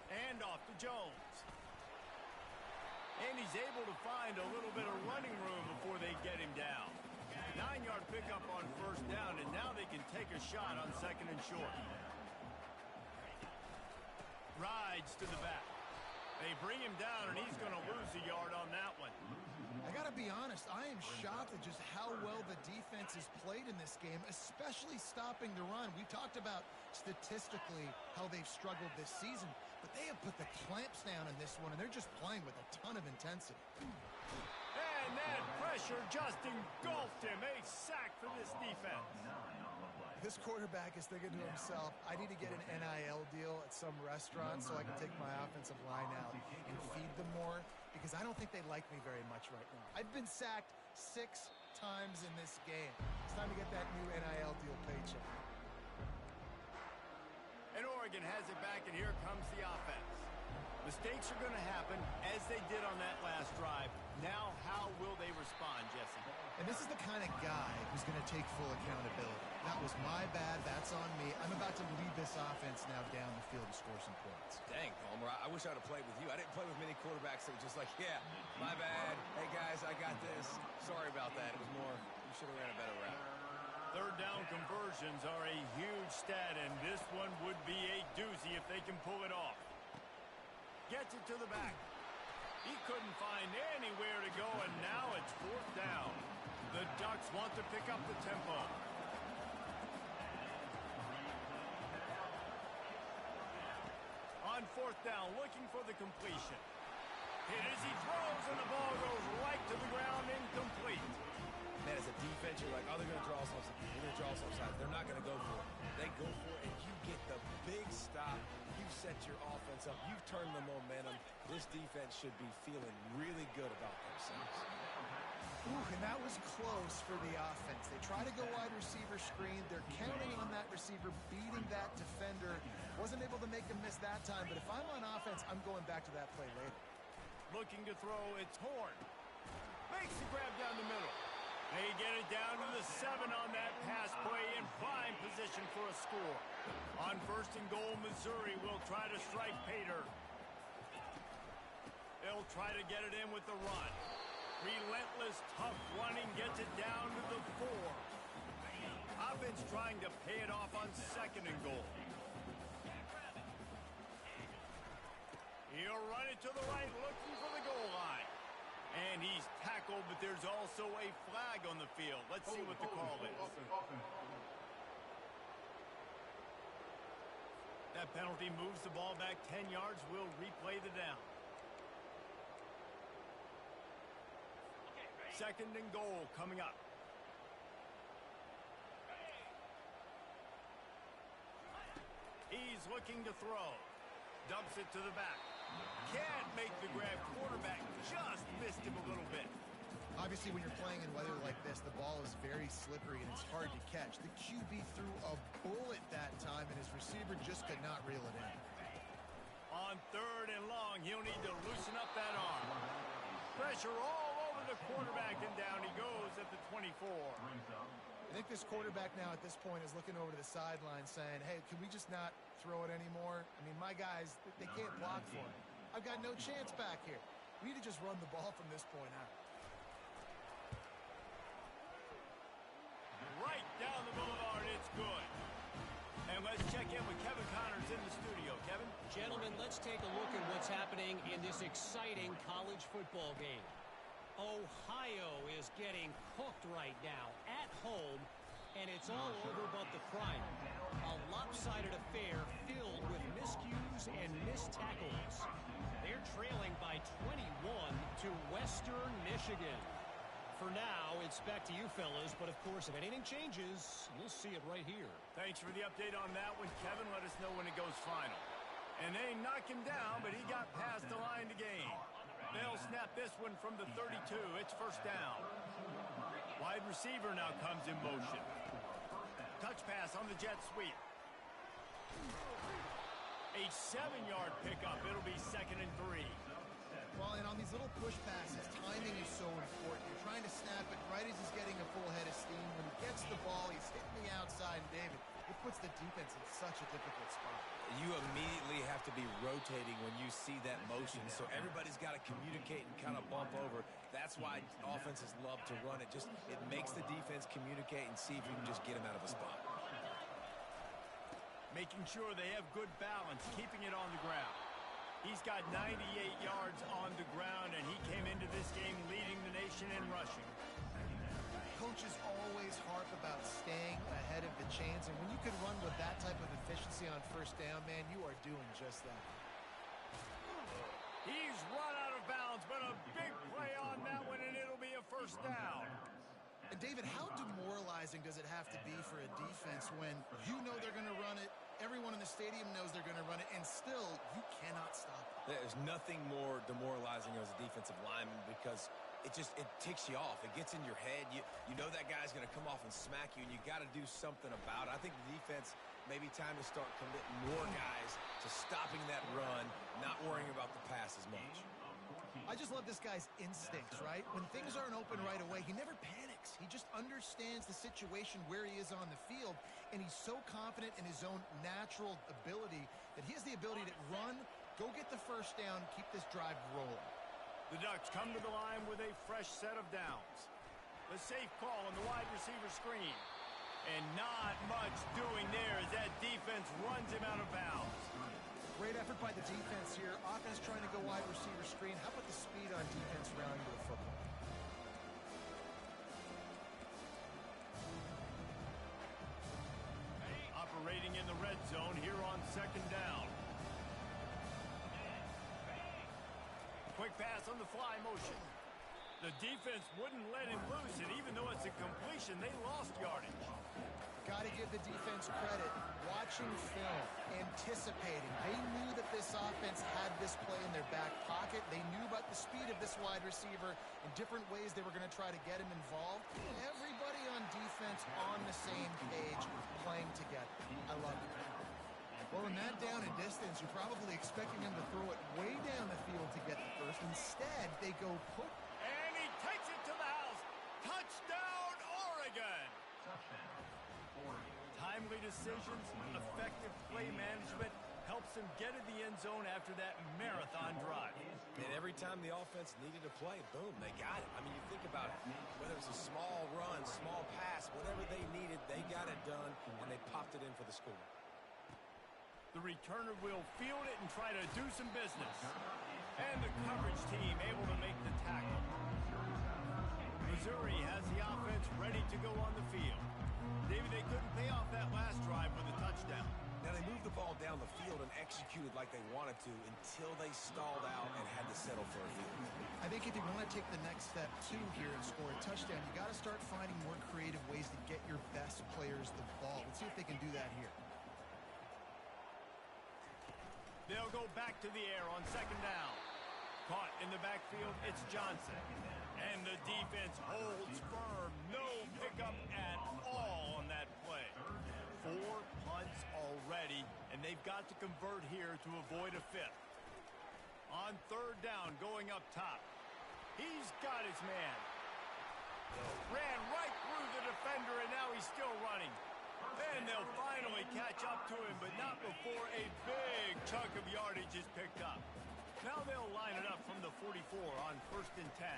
And off to Jones. And he's able to find a little bit of running room before they get him down. 9-yard pickup on first down, and now they can take a shot on second and short. Rides to the back. They bring him down, and he's going to lose a yard on that one. I got to be honest, I am shocked at just how well the defense has played in this game, especially stopping the run. We talked about statistically how they've struggled this season, but they have put the clamps down in this one, and they're just playing with a ton of intensity. And that pressure just engulfed him. A sack for this defense. This quarterback is thinking to himself, I need to get an NIL deal at some restaurant so I can take my offensive line out and feed them more, because I don't think they like me very much right now. I've been sacked 6 times in this game. It's time to get that new NIL deal paycheck. And Oregon has it back, and here comes the offense. Mistakes are going to happen, as they did on that last drive. Now, how will they respond, Jesse? And this is the kind of guy who's going to take full accountability. That was my bad. That's on me. I'm about to lead this offense now down the field to score some points. Dang, Palmer, I wish I would have played with you. I didn't play with many quarterbacks that were just like, yeah, my bad. Hey, guys, I got this. Sorry about that. It was more, you should have ran a better route. Third down conversions are a huge stat, and this one would be a doozy if they can pull it off. Gets it to the back. He couldn't find anywhere to go, and now it's fourth down. The Ducks want to pick up the tempo. On fourth down, looking for the completion. Hit as he throws, and the ball goes right to the ground, incomplete. Man, as a defense, you're like, oh, they're going to draw something. They're going to draw some sides. They're not going to go for it. They go for it, and you get the big stop. You've set your offense up. You've turned the momentum. This defense should be feeling really good about themselves. Ooh, and that was close for the offense. They try to go wide receiver screen. They're counting on that receiver beating that defender. Wasn't able to make him miss that time, but if I'm on offense, I'm going back to that play later. Looking to throw, it's Horn. Makes the grab down the middle. They get it down to the 7 on that pass play in prime position for a score. On first and goal, Missouri will try to strike Pater. They'll try to get it in with the run. Relentless, tough running gets it down to the 4. Offense trying to pay it off on second and goal. He'll run it to the right, looking for the goal line. And he's tackled, but there's also a flag on the field. Let's see what the call is. That penalty moves the ball back 10 yards. We'll replay the down. Second and goal coming up. He's looking to throw. Dumps it to the back. Can't make the grab. Quarterback just missed him a little bit. Obviously, when you're playing in weather like this, the ball is very slippery and it's hard to catch. The QB threw a bullet that time, and his receiver just could not reel it in. On third and long, he'll need to loosen up that arm. Pressure all over the quarterback, and down he goes at the 24. I think this quarterback now at this point is looking over the sideline saying, hey, can we just not throw it anymore? I mean, my guys, they can't block for it. I've got no chance back here. We need to just run the ball from this point out. Right down the boulevard, it's good. And let's check in with Kevin Connors in the studio. Kevin? Gentlemen, let's take a look at what's happening in this exciting college football game. Ohio is getting cooked right now at home, and it's all over but the crime. A lopsided affair filled with miscues and missed tackles. They're trailing by 21 to Western Michigan. For now, it's back to you fellas, but of course, if anything changes, you'll see it right here. Thanks for the update on that one, Kevin. Let us know when it goes final. And they knock him down, but he got past the line to gain. They'll snap this one from the 32. It's first down. Wide receiver now comes in motion. Touch pass on the jet sweep. A 7-yard pickup. It'll be 2nd and 3. Well, and on these little push passes, timing is so important. You're trying to snap it right as he's getting a full head of steam. When he gets the ball, he's hitting the outside. And David, it puts the defense in such a difficult spot. You immediately have to be rotating when you see that motion, so everybody's got to communicate and kind of bump over. That's why offenses love to run it. It makes the defense communicate and see if you can just get them out of a spot. Making sure they have good balance, keeping it on the ground. He's got 98 yards on the ground, and he came into this game leading the nation in rushing. Coaches always harp about staying ahead of the chains, and when you can run with that type of efficiency on first down, man, you are doing just that. He's run out of bounds, but a big play on that one, and it'll be a first down. And David, how demoralizing does it have to be for a defense when you know they're going to run it, everyone in the stadium knows they're going to run it, and still you cannot stop it? There's nothing more demoralizing as a defensive lineman because it ticks you off. It gets in your head. You know that guy's going to come off and smack you, and you got to do something about it. I think the defense maybe time to start committing more guys to stopping that run, not worrying about the pass as much. I just love this guy's instincts, right? When things aren't open right away, he never panics. He just understands the situation where he is on the field, and he's so confident in his own natural ability that he has the ability to run, go get the first down, keep this drive rolling. The Ducks come to the line with a fresh set of downs. The safe call on the wide receiver screen. And not much doing there as that defense runs him out of bounds. Great effort by the defense here. Offense trying to go wide receiver screen. How about the speed on defense rounding to the football? Operating in the red zone here on 2nd down. Quick pass on the fly motion. The defense wouldn't let him loose, and even though it's a completion, they lost yardage. Got to give the defense credit. Watching film, anticipating. They knew that this offense had this play in their back pocket. They knew about the speed of this wide receiver and different ways they were going to try to get him involved. Everybody on defense on the same page, playing together. I love it. Well, in that down and distance, you're probably expecting them to throw it way down the field to get the first. Instead, they go put. And he takes it to the house. Touchdown, Oregon. Timely decisions, effective play management helps them get in the end zone after that marathon drive. And every time the offense needed a play, boom, they got it. I mean, you think about it. Whether it's a small run, small pass, whatever they needed, they got it done, and they popped it in for the score. The returner will field it and try to do some business. And the coverage team able to make the tackle. Missouri has the offense ready to go on the field. David, they couldn't pay off that last drive with a touchdown. Now, they moved the ball down the field and executed like they wanted to until they stalled out and had to settle for a field. I think if you want to take the next step, too, here and score a touchdown, you got to start finding more creative ways to get your best players the ball. Let's see if they can do that here. They'll go back to the air on 2nd down. Caught in the backfield, it's Johnson. And the defense holds firm. No pickup at all on that play. 4 punts already, and they've got to convert here to avoid a 5th. On 3rd down, going up top. He's got his man. Ran right through the defender, and now he's still running. Then they'll finally catch up to him, but not before a big chunk of yardage is picked up. Now they'll line it up from the 44 on 1st and 10.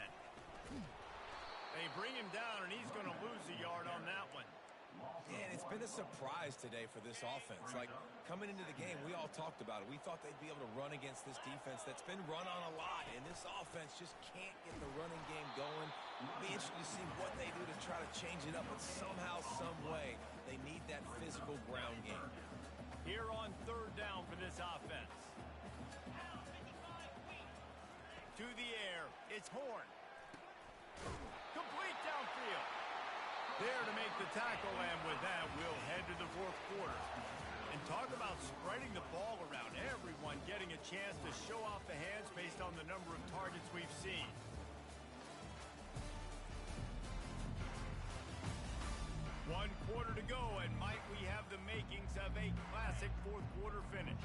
They bring him down, and he's going to lose a yard on that one. And it's been a surprise today for this offense. Like, coming into the game, we all talked about it. We thought they'd be able to run against this defense that's been run on a lot, and this offense just can't get the running game going. It'll be interesting to see what they do to try to change it up, but somehow, some way, they need that physical ground game. Here on 3rd down for this offense. To the air, it's Horn. Complete downfield. There to make the tackle, and with that, we'll head to the 4th quarter. And talk about spreading the ball around. Everyone getting a chance to show off the hands based on the number of targets we've seen. One quarter to go, and might we have the makings of a classic fourth quarter finish.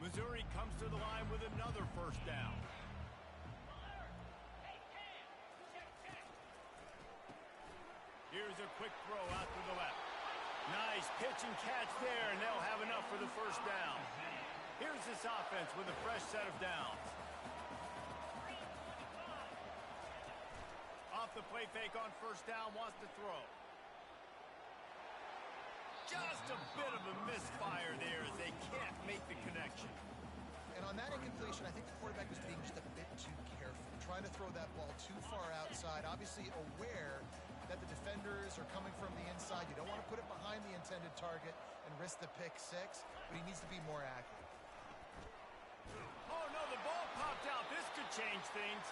Missouri comes to the line with another first down. Here's a quick throw out to the left. Nice pitch and catch there, and they'll have enough for the first down. Here's this offense with a fresh set of downs. Off the play fake on first down, wants to throw. Just a bit of a misfire there as they can't make the connection. And on that incompletion, I think the quarterback was being just a bit too careful, trying to throw that ball too far outside, obviously aware that the defenders are coming from the inside. You don't want to put it behind the intended target and risk the pick six, but he needs to be more accurate. Oh, no, the ball popped out. This could change things.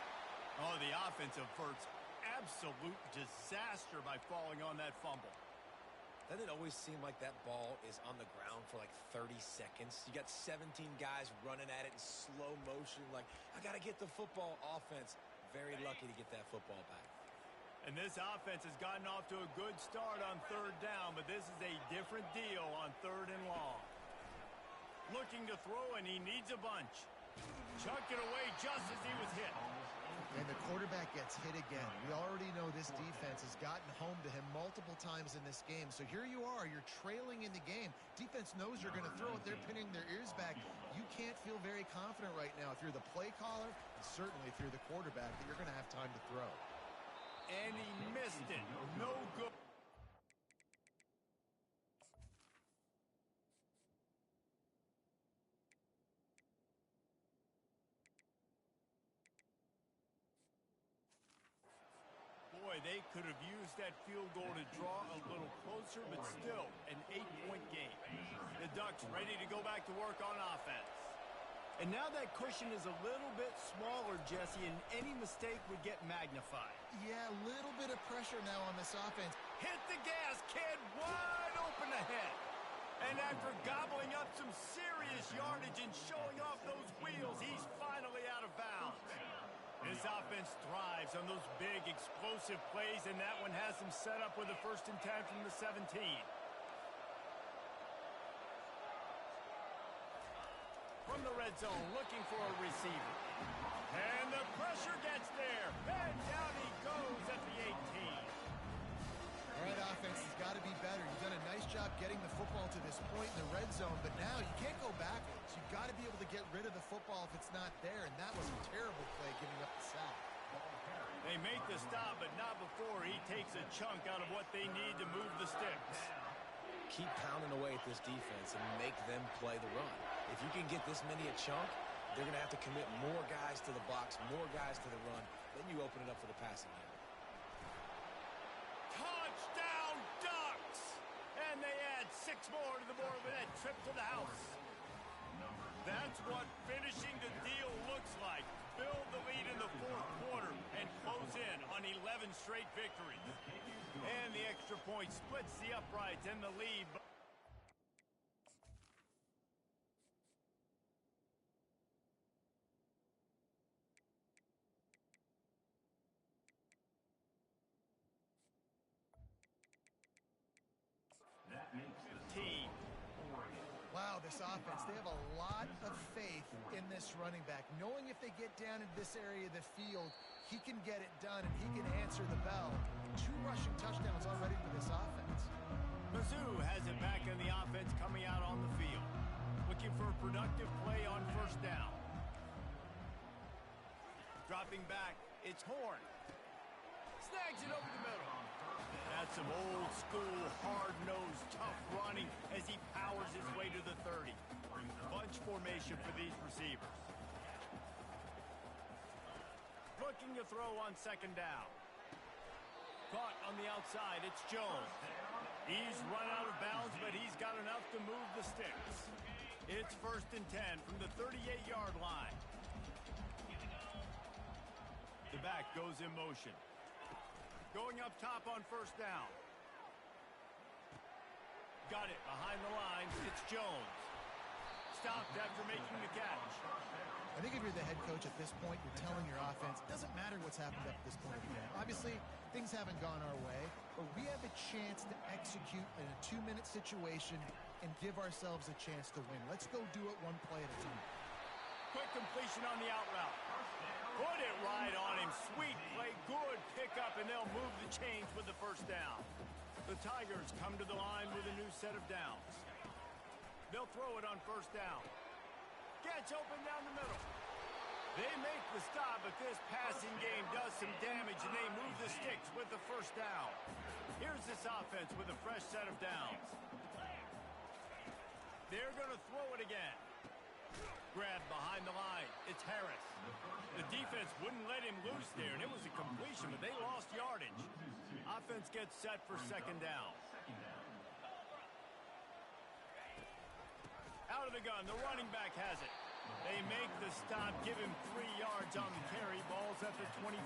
Oh, the offense averts absolute disaster by falling on that fumble. Doesn't it always seem like that ball is on the ground for like 30 seconds? You got 17 guys running at it in slow motion, like, I got to get the football. Offense, very lucky to get that football back. And this offense has gotten off to a good start on third down, but this is a different deal on third and long. Looking to throw, and he needs a bunch. Chuck it away just as he was hit. And the quarterback gets hit again. We already know this defense has gotten home to him multiple times in this game. So here you are, you're trailing in the game. Defense knows you're going to throw it. They're pinning their ears back. You can't feel very confident right now if you're the play caller, and certainly if you're the quarterback, that you're going to have time to throw. And he missed it. No good. Boy, they could have used that field goal to draw a little closer, but still an 8-point game. The Ducks ready to go back to work on offense. And now that cushion is a little bit smaller, Jesse, and any mistake would get magnified. Yeah, a little bit of pressure now on this offense. Hit the gas, kid, wide open ahead. And after gobbling up some serious yardage and showing off those wheels, he's finally out of bounds. This offense thrives on those big, explosive plays, and that one has him set up with a 1st and 10 from the 17. From the red zone, looking for a receiver. And the pressure gets there. And down he goes at the 18. All right, offense has got to be better. You've done a nice job getting the football to this point in the red zone, but now you can't go backwards. You've got to be able to get rid of the football if it's not there, and that was a terrible play giving up the sack. They make the stop, but not before he takes a chunk out of what they need to move the sticks. Keep pounding away at this defense and make them play the run. If you can get this many a chunk, they're going to have to commit more guys to the box, more guys to the run. Then you open it up for the passing game. Touchdown, Ducks! And they add 6 more to the board with that trip to the house. That's what finishing the deal looks like. Build the lead in the 4th quarter and close in on 11 straight victories. And the extra point splits the uprights and the lead. Team. Wow, this offense, they have a lot of faith in this running back, knowing if they get down into this area of the field, he can get it done and he can answer the bell. 2 rushing touchdowns already for this offense. Mizzou has it back in the offense coming out on the field. Looking for a productive play on first down. Dropping back, it's Horn. Snags it over the middle. That's some old-school, hard-nosed, tough running as he powers his way to the 30. Bunch formation for these receivers. Looking to throw on 2nd down. Caught on the outside, it's Jones. He's run out of bounds, but he's got enough to move the sticks. It's 1st and 10 from the 38-yard line. The back goes in motion. Going up top on first down. got it behind the lines. It's Jones. Stopped after making the catch. I think if you're the head coach at this point, you're telling your offense, it doesn't matter what's happened up to this point of the game. Obviously, things haven't gone our way, but we have a chance to execute in a 2-minute situation and give ourselves a chance to win. Let's go do it one play at a time. Quick completion on the out route. Put it right on him. Sweet play, good pickup, and they'll move the chains with the first down. The Tigers come to the line with a new set of downs. They'll throw it on first down. Gets open down the middle. They make the stop, but this passing game does some damage, and they move the sticks with the first down. Here's this offense with a fresh set of downs. They're going to throw it again. Grab behind the line. It's Harris. The defense wouldn't let him loose there, and it was a completion, but they lost yardage. Offense gets set for second down. Out of the gun, the running back has it. They make the stop, give him 3 yards on the carry. Ball's at the 24.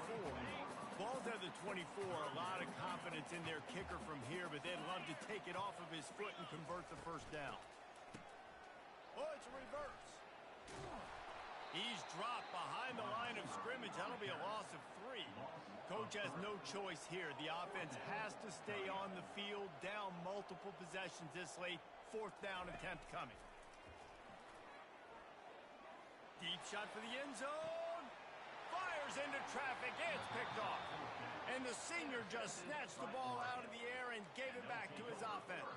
Ball's at the 24. A lot of confidence in their kicker from here, but they'd love to take it off of his foot and convert the first down. Oh, it's a reverse. He's dropped behind the line of scrimmage. That'll be a loss of 3. Coach has no choice here. The offense has to stay on the field, down multiple possessions this late. 4th down attempt coming. Deep shot for the end zone. Fires into traffic. It's picked off. And the senior just snatched the ball out of the air and gave it back to his offense.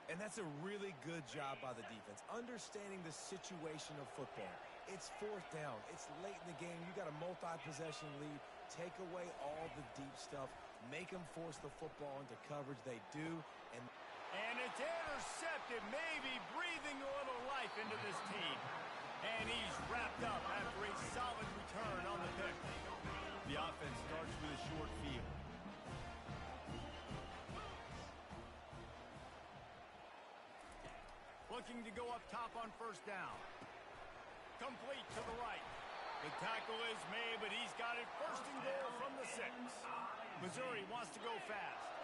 And that's a really good job by the defense, understanding the situation of football. It's 4th down. It's late in the game. You got a multi-possession lead. Take away all the deep stuff. Make them force the football into coverage. They do. And it's intercepted, maybe breathing a little life into this team. And he's wrapped up after a solid return on the pick. The offense starts with a short field. Looking to go up top on first down. Complete to the right. The tackle is made, but he's got it first and goal from the 6. Missouri wants to go fast.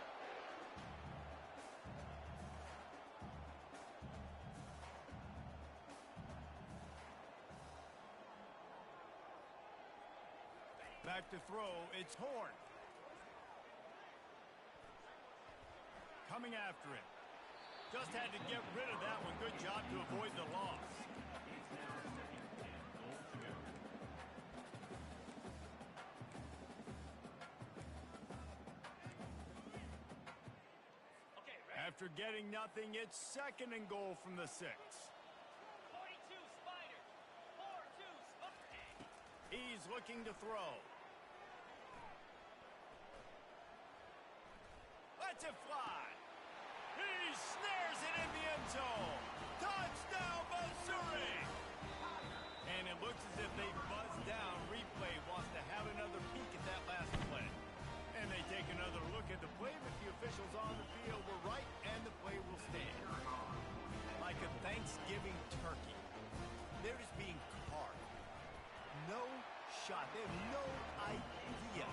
Back to throw, it's Horn. Coming after it. Just had to get rid of that one. Good job to avoid the loss. After getting nothing, it's 2nd and goal from the 6. 42 Spider. 4-2 Spider. He's looking to throw. Lets it fly. He snares it in the end zone. Touchdown, Missouri! And it looks as if they buzzed down. Replay wants to have another peek at that last play. And they take another look at the play, but the officials on the field were right, and the play will stand. Like a Thanksgiving turkey. They're just being carved. No shot. They have no idea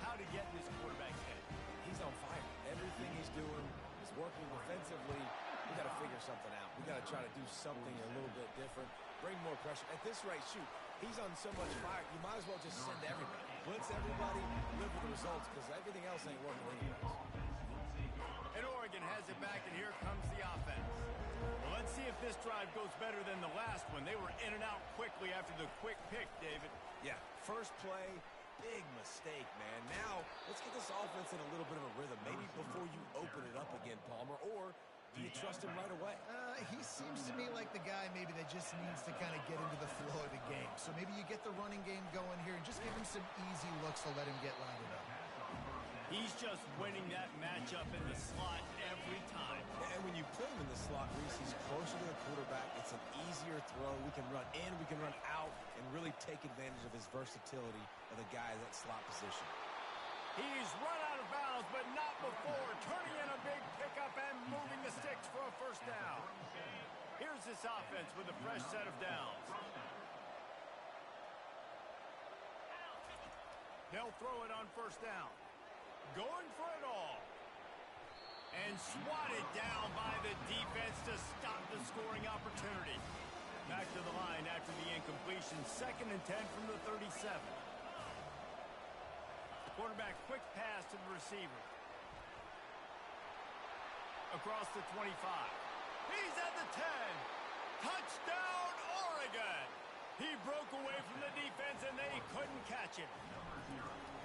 how to get in this quarterback's head. He's on fire. Everything he's doing is working defensively. We got to figure something out. We got to try to do something a little bit different. Bring more pressure. At this rate, shoot, he's on so much fire, you might as well just send everybody. Blitz everybody, live with the results, because everything else ain't working anyways. And Oregon has it back, and here comes the offense. Well, let's see if this drive goes better than the last one. They were in and out quickly after the quick pick, David. Yeah, first play, big mistake, man. Now, let's get this offense in a little bit of a rhythm. Maybe before you open it up again, Palmer, or do you trust him right away? He seems to me like the guy maybe that just needs to kind of get into the flow of the game. So maybe you get the running game going here and just give him some easy looks to let him get lining up. He's just winning that matchup in the slot every time. And when you put him in the slot, Reese, he's closer to the quarterback. It's an easier throw. We can run in, we can run out, and really take advantage of his versatility of the guy in that slot position. He's run out of bounds, but not before. Turning in a big pickup and moving the sticks for a first down. Here's this offense with a fresh set of downs. They'll throw it on first down. Going for it all. And swatted down by the defense to stop the scoring opportunity. Back to the line after the incompletion. 2nd and 10 from the 37. Quarterback quick pass to the receiver. Across the 25. He's at the 10. Touchdown, Oregon. He broke away from the defense and they couldn't catch him.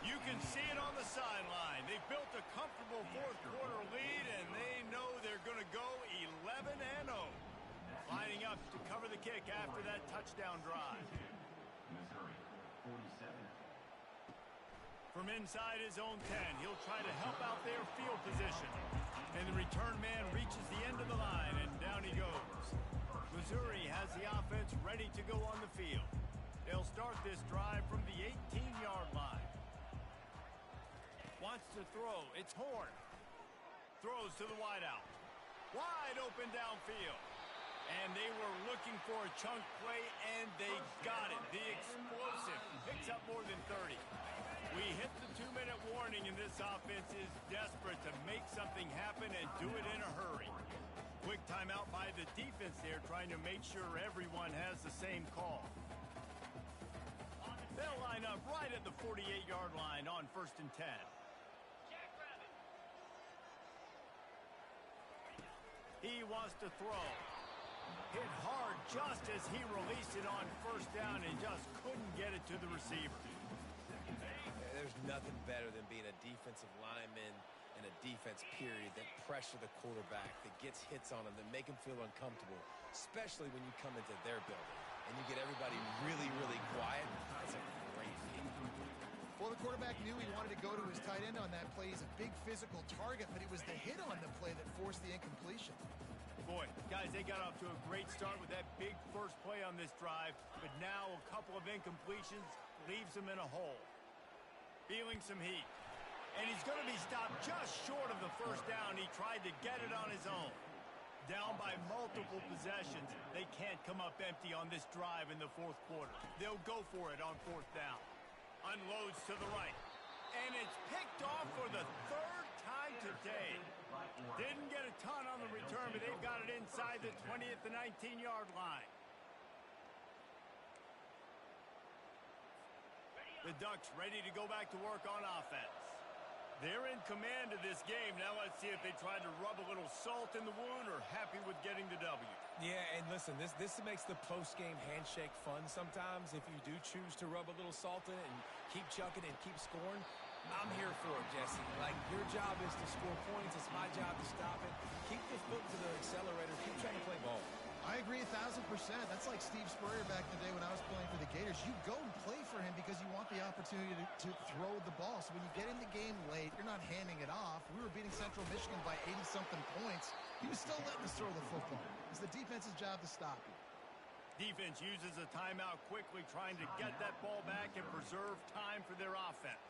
You can see it on the sideline. They've built a comfortable 4th quarter lead and they know they're going to go 11-0. Lining up to cover the kick after that touchdown drive. Missouri, 47. From inside his own 10, he'll try to help out their field position. And the return man reaches the end of the line, and down he goes. Missouri has the offense ready to go on the field. They'll start this drive from the 18-yard line. Wants to throw. It's Horn. Throws to the wideout. Wide open downfield. And they were looking for a chunk play, and they got it. The explosive picks up more than 30. We hit the 2-minute warning, and this offense is desperate to make something happen and do it in a hurry. Quick timeout by the defense there, trying to make sure everyone has the same call. They'll line up right at the 48-yard line on 1st and 10. He wants to throw. Hit hard just as he released it on 1st down and just couldn't get it to the receiver. There's nothing better than being a defensive lineman and a defense period that pressure the quarterback, that gets hits on him, that make him feel uncomfortable, especially when you come into their building and you get everybody really, really quiet. That's a great feeling. Well, the quarterback knew he wanted to go to his tight end on that play. He's a big physical target, but it was the hit on the play that forced the incompletion. Boy, guys, they got off to a great start with that big first play on this drive, but now a couple of incompletions leaves them in a hole. Feeling some heat. And he's going to be stopped just short of the 1st down. He tried to get it on his own. Down by multiple possessions. They can't come up empty on this drive in the 4th quarter. They'll go for it on 4th down. Unloads to the right. And it's picked off for the 3rd time today. Didn't get a ton on the return, but they've got it inside the 20 at the 19-yard line. The Ducks ready to go back to work on offense. They're in command of this game. Now let's see if they try to rub a little salt in the wound or happy with getting the W. Yeah, and listen, this makes the post-game handshake fun sometimes if you do choose to rub a little salt in it and keep chucking and keep scoring. I'm here for it, Jesse. Like, your job is to score points. It's my job to stop it. Keep the foot to the accelerator. Keep trying to play ball. I agree 1,000%. That's like Steve Spurrier back in the day when I was playing for the Gators. You go and play for him because you want the opportunity to throw the ball. So when you get in the game late, you're not handing it off. We were beating Central Michigan by 80-something points. He was still letting us throw the football. It's the defense's job to stop you. Defense uses a timeout quickly, trying to get that ball back and preserve time for their offense.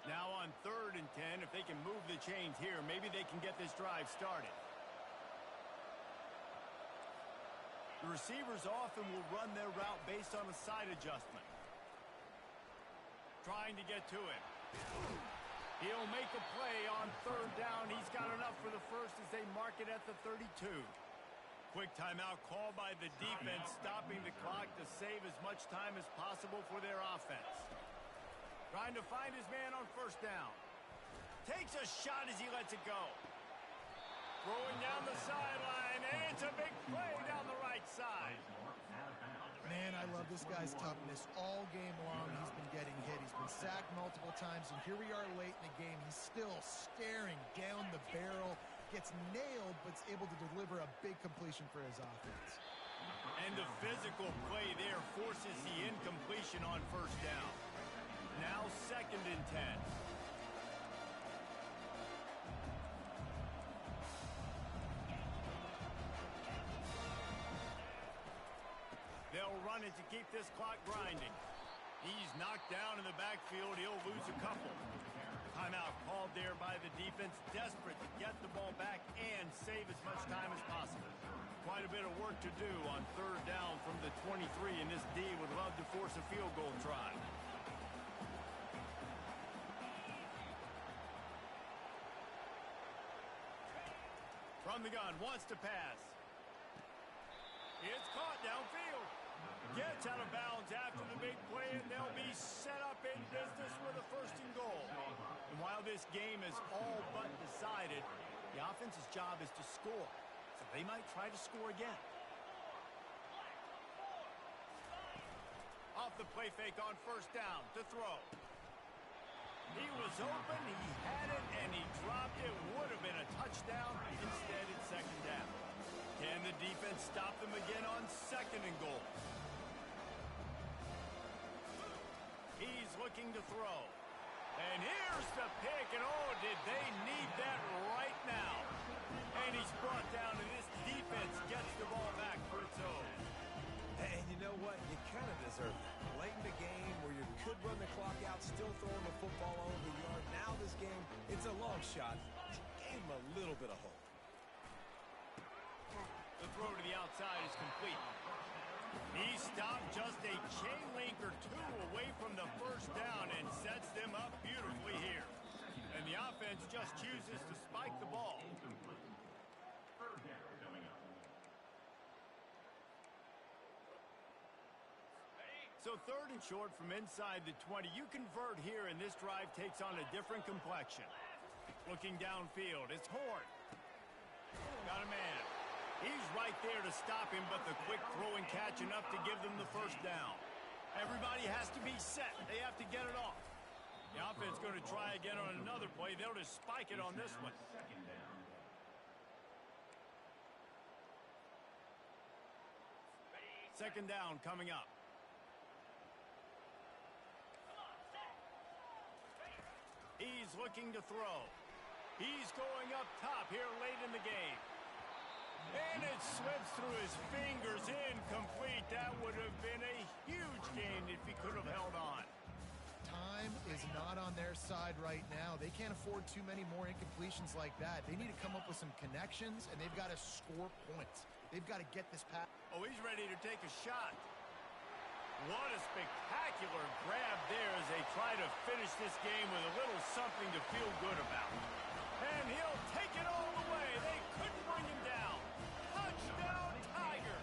Now on 3rd and 10, if they can move the chains here, maybe they can get this drive started. The receivers often will run their route based on a side adjustment. Trying to get to him. He'll make a play on 3rd down. He's got enough for the first as they mark it at the 32. Quick timeout called by the defense, stopping the clock to save as much time as possible for their offense. Trying to find his man on 1st down. Takes a shot as he lets it go. Throwing down the sideline, and it's a big play down the right side. Man, I love this guy's toughness. All game long, he's been getting hit. He's been sacked multiple times, and here we are late in the game. He's still staring down the barrel, gets nailed, but is able to deliver a big completion for his offense. And the physical play there forces the incompletion on 1st down. Now 2nd and 10. They'll run it to keep this clock grinding. He's knocked down in the backfield. He'll lose a couple. Timeout called there by the defense, desperate to get the ball back and save as much time as possible. Quite a bit of work to do on 3rd down from the 23, and this D would love to force a field goal try. From the gun, wants to pass. It's caught downfield. Gets out of bounds after the big play, and they'll be set up in business with a 1st and goal. And while this game is all but decided, the offense's job is to score. So they might try to score again. Off the play fake on 1st down to throw. He was open, he had it, and he dropped it. Would have been a touchdown. Instead, it's 2nd down. Can the defense stop them again on 2nd and goal? He's looking to throw. And here's the pick, and oh, did they need that right now. And he's brought down, and this defense gets the ball back for its own. And you know what? You kind of deserve that. Late in the game where you could run the clock out, still throwing the football over the yard. Now this game, it's a long shot. Gave him a little bit of hope. The throw to the outside is complete. He stopped just a chain link or two away from the 1st down and sets them up beautifully here. And the offense just chooses to spike the ball. So 3rd and short from inside the 20. You convert here, and this drive takes on a different complexion. Looking downfield, it's Horn. Got a man. He's right there to stop him, but the quick throw and catch enough to give them the 1st down. Everybody has to be set. They have to get it off. The offense going to try again on another play. They'll just spike it on this one. 2nd down coming up. He's looking to throw. He's going up top here late in the game. And it slips through his fingers, incomplete. That would have been a huge gain if he could have held on. Time is not on their side right now. They can't afford too many more incompletions like that. They need to come up with some connections, and they've got to score points. They've got to get this pass. Oh, he's ready to take a shot. What a spectacular grab there as they try to finish this game with a little something to feel good about. And he'll take it all the way. They couldn't bring him down. Touchdown, Tiger.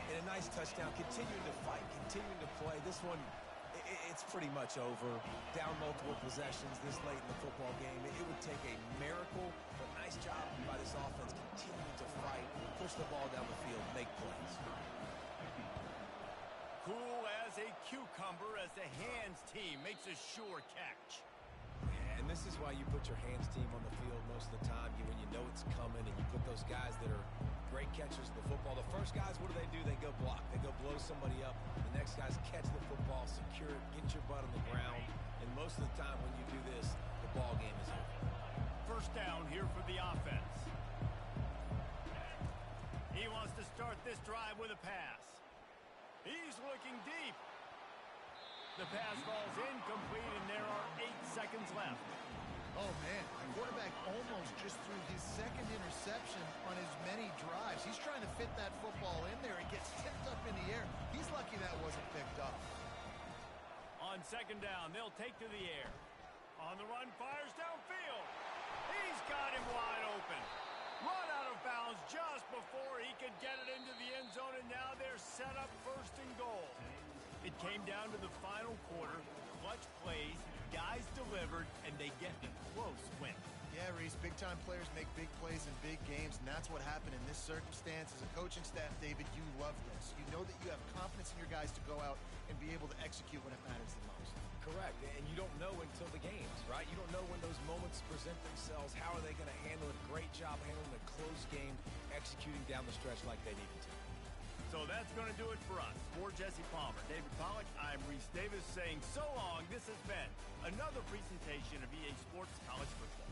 And a nice touchdown. Continuing to fight, continuing to play. This one, it's pretty much over. Down multiple possessions this late in the football game. It would take a miracle, but nice job by this offense continuing to fight, push the ball down the field, make plays. Cool as a cucumber as the hands team makes a sure catch. And this is why you put your hands team on the field most of the time. When you know it's coming, and you put those guys that are great catchers of the football. The first guys, what do? They go block. They go blow somebody up. The next guys catch the football, secure it, get your butt on the ground. And most of the time when you do this, the ball game is over. 1st down here for the offense. He wants to start this drive with a pass. He's looking deep. The pass falls incomplete, and there are 8 seconds left. Oh, man, the quarterback almost just threw his 2nd interception on as many drives. He's trying to fit that football in there. It gets tipped up in the air. He's lucky that wasn't picked up. On 2nd down, they'll take to the air. On the run, fires downfield. He's got him wide open. Run out of bounds just before he could get it into the end zone, and now they're set up 1st and goal. It came down to the final quarter. Clutch plays, guys delivered, and they get a close win. Yeah, Reese, big-time players make big plays in big games, and that's what happened in this circumstance. As a coaching staff, David, you love this. You know that you have confidence in your guys to go out and be able to execute when it matters the most. Correct, and you don't know until the games, right? You don't know when those moments present themselves. How are they going to handle it? Great job handling a close game, executing down the stretch like they needed to. So that's going to do it for us. For Jesse Palmer, David Pollack, I'm Reese Davis saying so long. This has been another presentation of EA Sports College Football.